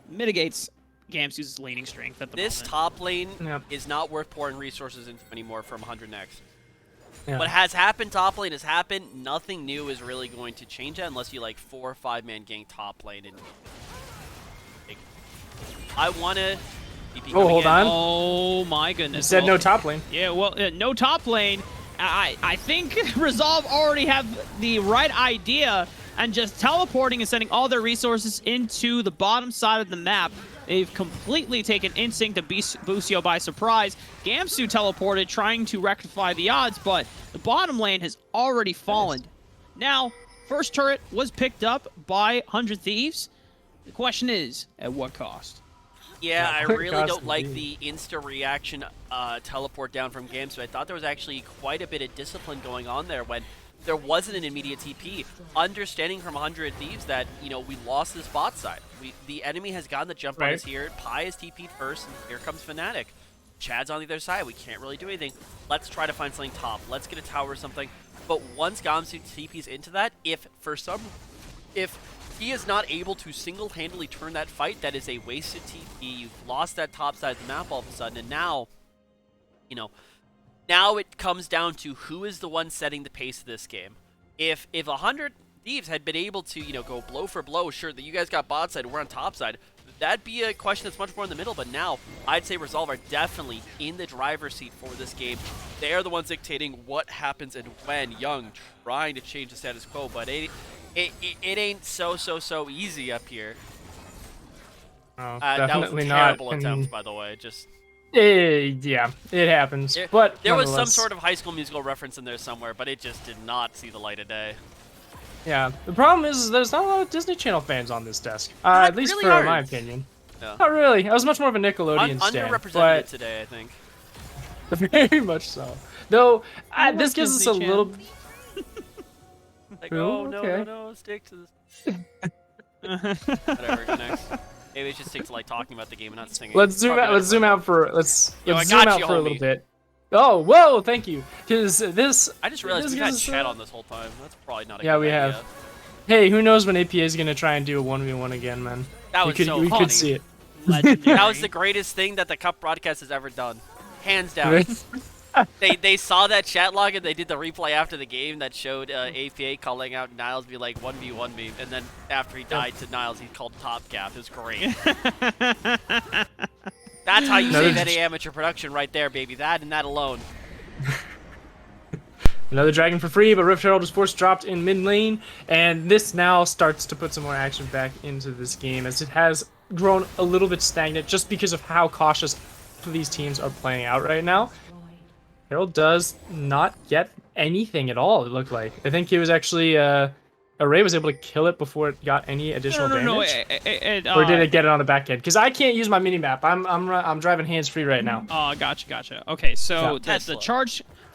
S3: mitigates Gamsu's laning strength at the moment.
S1: This top lane is not worth pouring resources into anymore from 100 next.
S2: Yeah.
S1: What has happened top lane has happened. Nothing new is really going to change that unless you like 4 or 5-man gang top lane. And I want to...
S2: hold on.
S3: Oh my goodness.
S2: You said no top lane.
S3: Yeah, well, no top lane. I think Resolve already have the right idea and just teleporting and sending all their resources into the bottom side of the map. They've completely taken Instinct and Busio by surprise. Gamsu teleported, trying to rectify the odds, but the bottom lane has already fallen. Now, first turret was picked up by 100 Thieves. The question is, at what cost?
S1: Yeah, I really don't like the insta-reaction teleport down from Gamsu. I thought there was actually quite a bit of discipline going on there when there wasn't an immediate TP. Understanding from 100 Thieves that, we lost this bot side. The enemy has gotten the jump on us here. Pi is TP'd first, and here comes Fnatic. Chad's on the other side. We can't really do anything. Let's try to find something top. Let's get a tower or something. But once Gamsu TP's into that, if he is not able to single-handedly turn that fight, that is a wasted TP. You've lost that top side of the map all of a sudden, and now, now it comes down to who is the one setting the pace of this game. If 100 Thieves had been able to, go blow for blow, sure, that you guys got bot side, we're on top side, that'd be a question that's much more in the middle, but now I'd say Resolve are definitely in the driver's seat for this game. They are the ones dictating what happens and when. Young trying to change the status quo, but it ain't so easy up here.
S2: Oh,
S1: that was a terrible attempt, by the way. Just
S2: yeah, it happens. But
S1: there was some sort of High School Musical reference in there somewhere, but it just did not see the light of day.
S2: Yeah, the problem is there's not a lot of Disney Channel fans on this desk, at least
S1: really
S2: for my opinion.
S1: Yeah.
S2: Not really. I was much more of a Nickelodeon stan.
S1: Underrepresented today, I think.
S2: Very much so. Though this gives us a little.
S1: Like, oh no, stick to this. Whatever. Go next. Maybe we should stick to like talking about the game and not singing.
S2: Let's zoom out. Let's zoom out for a little bit. Oh, whoa! Thank you. Because this.
S1: I just realized we've had chat on this whole time. That's probably not a good
S2: idea.
S1: idea.
S2: Have. Hey, who knows when APA is gonna try and do a 1v1 again, man?
S1: That was
S2: we could see it.
S3: Legendary.
S1: That was the greatest thing that the Cup broadcast has ever done, hands down. They saw that chat log and they did the replay after the game that showed APA calling out Niles be like 1v1 me, and then after he died to Niles, he called top cap. It was great. That's how you save any amateur production right there, baby. That and that alone.
S2: Another dragon for free, but Rift Herald is force dropped in mid lane, and this now starts to put some more action back into this game, as it has grown a little bit stagnant just because of how cautious these teams are playing out right now. Herald does not get anything at all, it looked like. I think he was actually, Array was able to kill it before it got any additional damage. Or did it get it on the back end? Because I can't use my mini-map. I'm driving hands-free right now.
S3: Oh, gotcha. Okay, so the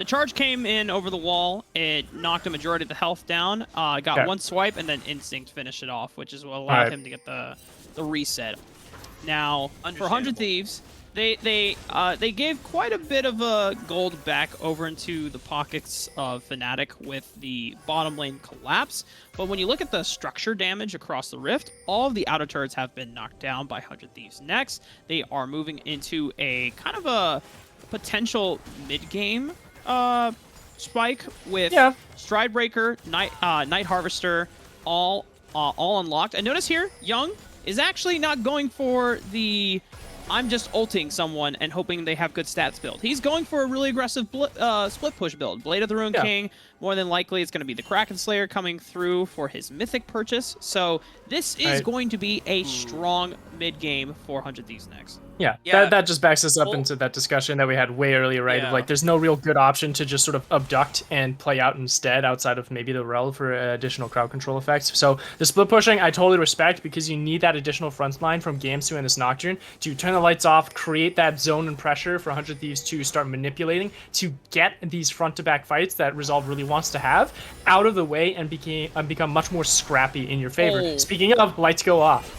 S3: charge came in over the wall. It knocked a majority of the health down. Got one swipe, and then Instinct finished it off, which is what allowed him to get the reset. Now, for 100 Thieves, they gave quite a bit of a gold back over into the pockets of Fnatic with the bottom lane collapse. But when you look at the structure damage across the Rift, all of the outer turrets have been knocked down by 100 Thieves. Next, they are moving into a kind of a potential mid-game spike with Stride Breaker, Night Harvester, all unlocked. And notice here, Young is actually not going for the I'm just ulting someone and hoping they have good stats build. He's going for a really aggressive split push build. Blade of the Ruined King, more than likely it's going to be the Kraken Slayer coming through for his Mythic purchase. So this is going to be a strong mid-game for 100 Thieves next.
S2: Yeah,
S1: Yeah.
S2: that just backs us up into that discussion that we had way earlier, right?
S1: Yeah.
S2: Of like, there's no real good option to just sort of abduct and play out instead, outside of maybe the Rel for additional crowd control effects. So the split pushing, I totally respect, because you need that additional front line from Gamsu and this Nocturne to turn the lights off, create that zone and pressure for 100 Thieves to start manipulating to get these front-to-back fights that Resolve really wants to have out of the way and become much more scrappy in your favor. Speaking of, lights go off.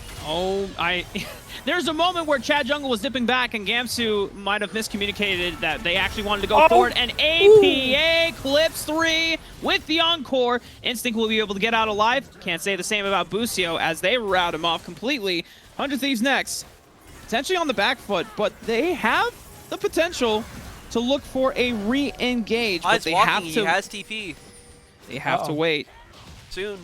S3: There's a moment where Chad Jungle was dipping back and Gamsu might have miscommunicated that they actually wanted to go forward, and APA clips 3 with the Encore. Instinct will be able to get out alive. Can't say the same about Busio as they rout him off completely. 100 Thieves next. Potentially on the back foot, but they have the potential to look for a re-engage. But they have to.
S1: He has TP.
S3: They have to wait.
S1: Soon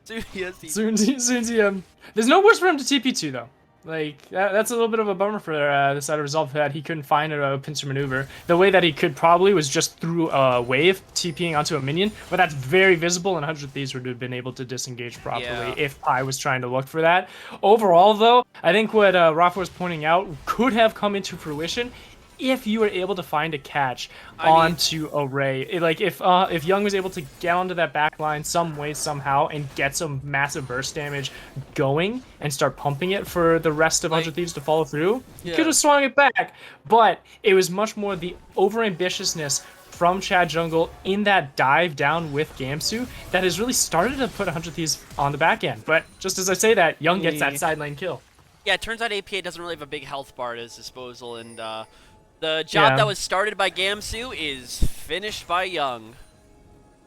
S1: he has TP.
S2: Soon. There's no worse for him to TP2 though. Like, that's a little bit of a bummer for the side of Resolve, that he couldn't find a pincer maneuver. The way that he could probably was just through a wave, TPing onto a minion, but that's very visible, and 100 Thieves would have been able to disengage properly if Pi was trying to look for that. Overall, though, I think what Rafa was pointing out could have come into fruition if you were able to find a catch onto Array. Like, if Young was able to get onto that back line some way, somehow, and get some massive burst damage going and start pumping it for the rest of 100 Thieves to follow through, you could have swung it back. But it was much more the over-ambitiousness from Chad Jungle in that dive down with Gamsu that has really started to put 100 Thieves on the back end. But just as I say that, Young gets that side lane kill.
S1: Yeah, it turns out APA doesn't really have a big health bar at his disposal, and the job that was started by Gamsu is finished by Young.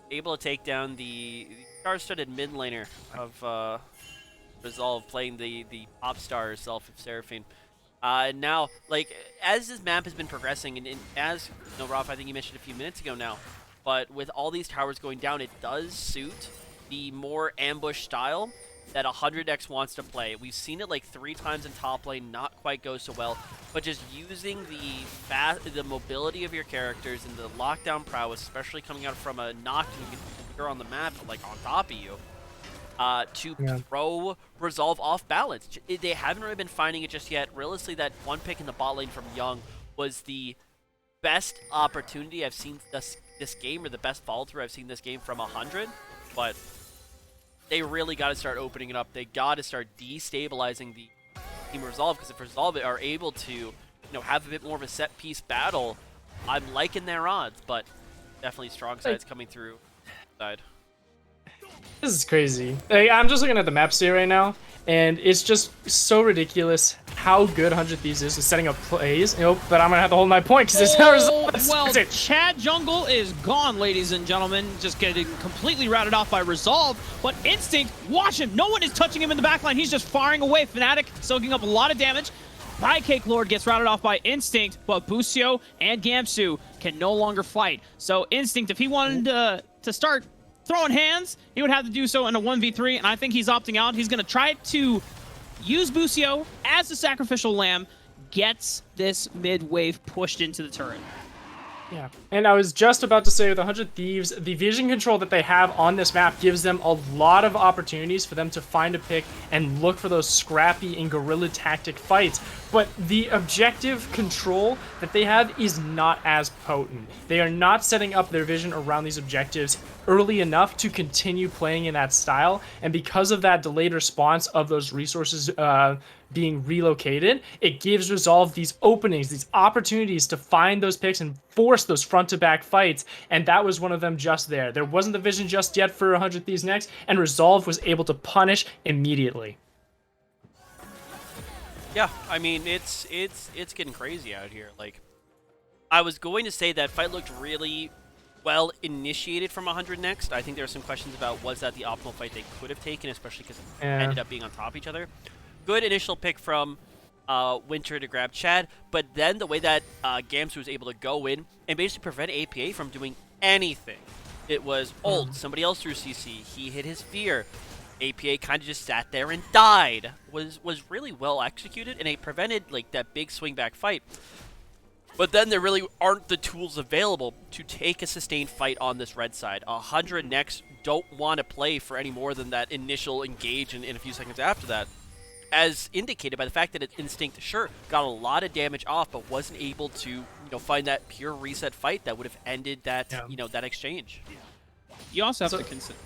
S1: Able to take down the star-studded mid laner of Resolve, playing the pop star herself of Seraphine. Now, like, as this map has been progressing, and as, you know, Raph, I think you mentioned a few minutes ago now, but with all these towers going down, it does suit the more ambush style that 100x wants to play. We've seen it like 3 times in top lane, not quite go so well, but just using the mobility of your characters and the lockdown prowess, especially coming out from a Nocturne on the map, like on top of you, to throw Resolve off balance. They haven't really been finding it just yet. Realistically, that one pick in the bot lane from Young was the best opportunity I've seen this game, or the best follow-through I've seen this game from 100, but they really got to start opening it up. They got to start destabilizing the team Resolve, because if Resolve are able to, you know, have a bit more of a set-piece battle, I'm liking their odds, but definitely strong sides coming through side.
S2: This is crazy. Like, I'm just looking at the map state right now, and it's just so ridiculous how good 100 Thieves is at setting up plays. Nope, but I'm gonna have to hold my point because it's not Resolve.
S3: Well, Chad Jungle is gone, ladies and gentlemen. Just getting completely routed off by Resolve. But Instinct, watch him. No one is touching him in the backline. He's just firing away. Fnatic soaking up a lot of damage. Cake Lord gets routed off by Instinct, but Busio and Gamsu can no longer fight. So Instinct, if he wanted to start throwing hands, he would have to do so in a 1v3, and I think he's opting out. He's going to try to use Busio as the sacrificial lamb, gets this mid-wave pushed into the turret.
S2: Yeah, and I was just about to say, with 100 Thieves, the vision control that they have on this map gives them a lot of opportunities for them to find a pick and look for those scrappy and guerrilla tactic fights. But the objective control that they have is not as potent. They are not setting up their vision around these objectives early enough to continue playing in that style, and because of that delayed response of those resources being relocated, it gives Resolve these openings, these opportunities to find those picks and force those front-to-back fights, and that was one of them just there. There wasn't the vision just yet for 100 Thieves next, and Resolve was able to punish immediately.
S1: Yeah, I mean, it's getting crazy out here. Like, I was going to say that fight looked really well initiated from 100 next. I think there are some questions about, was that the optimal fight they could have taken, especially because it ended up being on top of each other. Good initial pick from Winter to grab Chad, but then the way that Gamsu was able to go in and basically prevent APA from doing anything. It was ult, somebody else threw CC, he hit his fear. APA kind of just sat there and died. Was really well executed, and it prevented like that big swing back fight. But then there really aren't the tools available to take a sustained fight on this red side. 100 next don't want to play for any more than that initial engage in a few seconds after that. As indicated by the fact that Instinct, sure, got a lot of damage off, but wasn't able to, find that pure reset fight that would have ended that, that exchange.
S3: You also have to consider.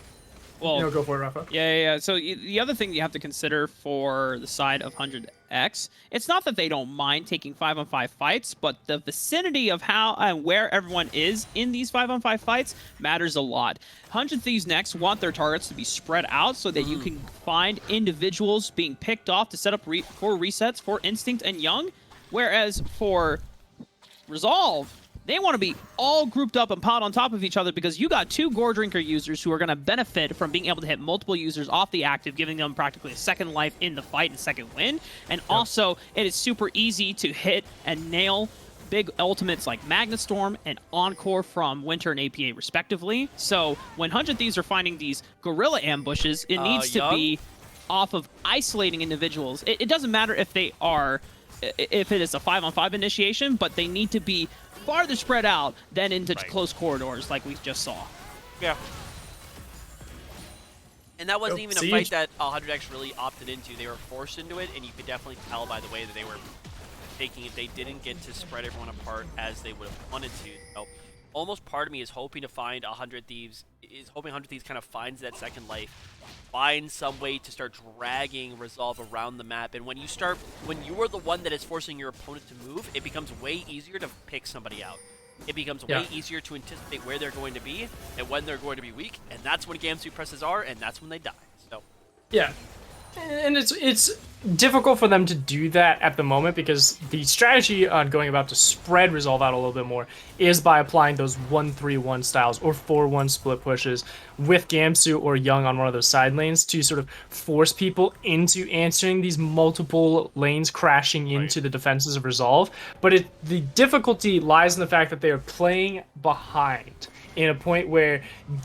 S3: Well,
S2: go for it, Rafa.
S3: Yeah. So the other thing you have to consider for the side of 100X, it's not that they don't mind taking 5-on-5 fights, but the vicinity of how and where everyone is in these 5-on-5 fights matters a lot. 100 Thieves next want their targets to be spread out so that you can find individuals being picked off to set up for resets for Instinct and Young, whereas for Resolve, they want to be all grouped up and piled on top of each other because you got 2 Gore Drinker users who are going to benefit from being able to hit multiple users off the active, giving them practically a second life in the fight and second win. And also, it is super easy to hit and nail big ultimates like Magnastorm and Encore from Winter and APA respectively. So when 100 Thieves are finding these guerrilla ambushes, it needs to be off of isolating individuals. It doesn't matter if they are, if it is a 5-on-5 initiation, but they need to be farther spread out than into close corridors like we just saw.
S1: Yeah. And that wasn't even a fight that 100X really opted into. They were forced into it, and you could definitely tell by the way that they were taking it. They didn't get to spread everyone apart as they would have wanted to. So almost part of me is hoping to find 100 Thieves, kind of finds that second life, finds some way to start dragging Resolve around the map. And when you are the one that is forcing your opponent to move, it becomes way easier to pick somebody out. It becomes way easier to anticipate where they're going to be and when they're going to be weak, and that's when Gamsu presses are, and that's when they die. So
S2: yeah. And it's difficult for them to do that at the moment because the strategy on going about to spread Resolve out a little bit more is by applying those 1-3-1 styles or 4-1 split pushes with Gamsu or Young on one of those side lanes to sort of force people into answering these multiple lanes crashing into the defenses of Resolve. But the difficulty lies in the fact that they are playing behind in a point where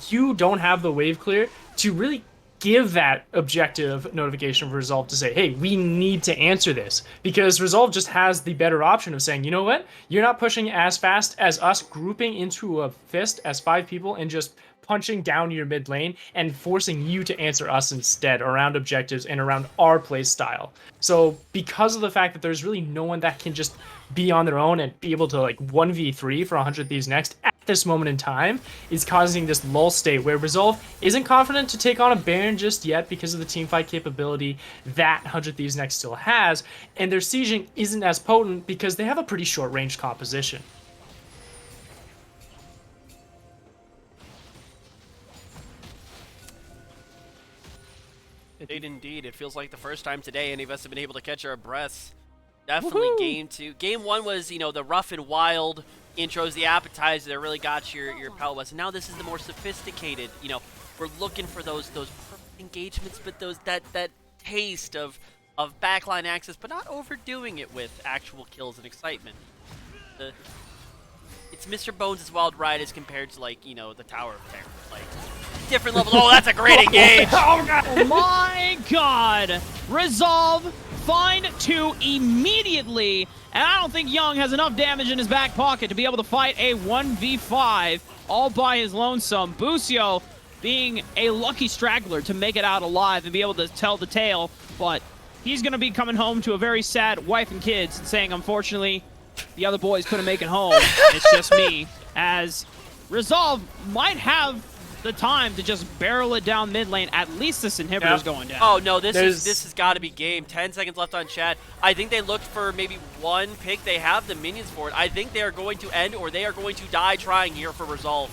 S2: you don't have the wave clear to really give that objective notification for Resolve to say, hey, we need to answer this, because Resolve just has the better option of saying, you know what, you're not pushing as fast as us grouping into a fist as 5 people and just punching down your mid lane and forcing you to answer us instead around objectives and around our play style. So because of the fact that there's really no one that can just be on their own and be able to 1v3 for 100 Thieves next at this moment in time is causing this lull state where Resolve isn't confident to take on a Baron just yet because of the teamfight capability that 100 Thieves next still has, and their sieging isn't as potent because they have a pretty short range composition.
S1: Indeed. It feels like the first time today any of us have been able to catch our breaths. Definitely Game 2. Game 1 was, the rough and wild intros, the appetizer that really got your palate west. And now this is the more sophisticated, we're looking for those perfect engagements, but that taste of backline access, but not overdoing it with actual kills and excitement. It's Mr. Bones' Wild Ride as compared to, the Tower of Terror. Different levels. Oh, that's a great engage!
S3: Oh my god! Resolve, find 2 immediately, and I don't think Young has enough damage in his back pocket to be able to fight a 1v5 all by his lonesome. Busio being a lucky straggler to make it out alive and be able to tell the tale, but he's going to be coming home to a very sad wife and kids and saying, unfortunately, the other boys couldn't make it home. It's just me, as Resolve might have the time to just barrel it down mid lane. At least this inhibitor's going down.
S1: Oh no, this has got to be game. 10 seconds left on chat. I think they looked for maybe one pick. They have the minions for it. I think they are going to end, or they are going to die trying here for Resolve.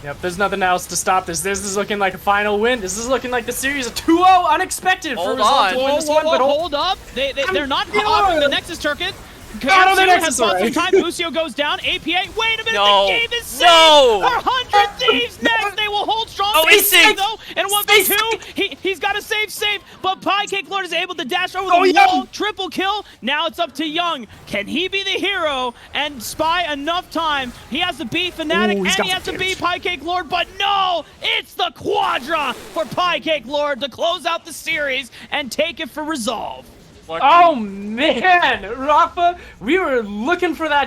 S2: Yep, there's nothing else to stop this. This is looking like a final win. This is looking like the series of 2-0 unexpected for Resolve to win this one. But
S3: hold up. They're not offering the Nexus Turret.
S2: Nexus
S3: some time. Busio goes down. APA. Wait a minute.
S1: No.
S3: The game is saved.
S1: No.
S3: 100 Thieves next. They will hold strong.
S1: Oh, he's safe.
S3: Though. And 1v2. He's got a save. But Piecake Lord is able to dash over the wall. Triple kill. Now it's up to Young. Can he be the hero and spy enough time? He has to beat Fnatic and he has to beat Piecake Lord. But no, it's the Quadra for Piecake Lord to close out the series and take it for Resolve.
S2: Oh man, Rafa, we were looking for that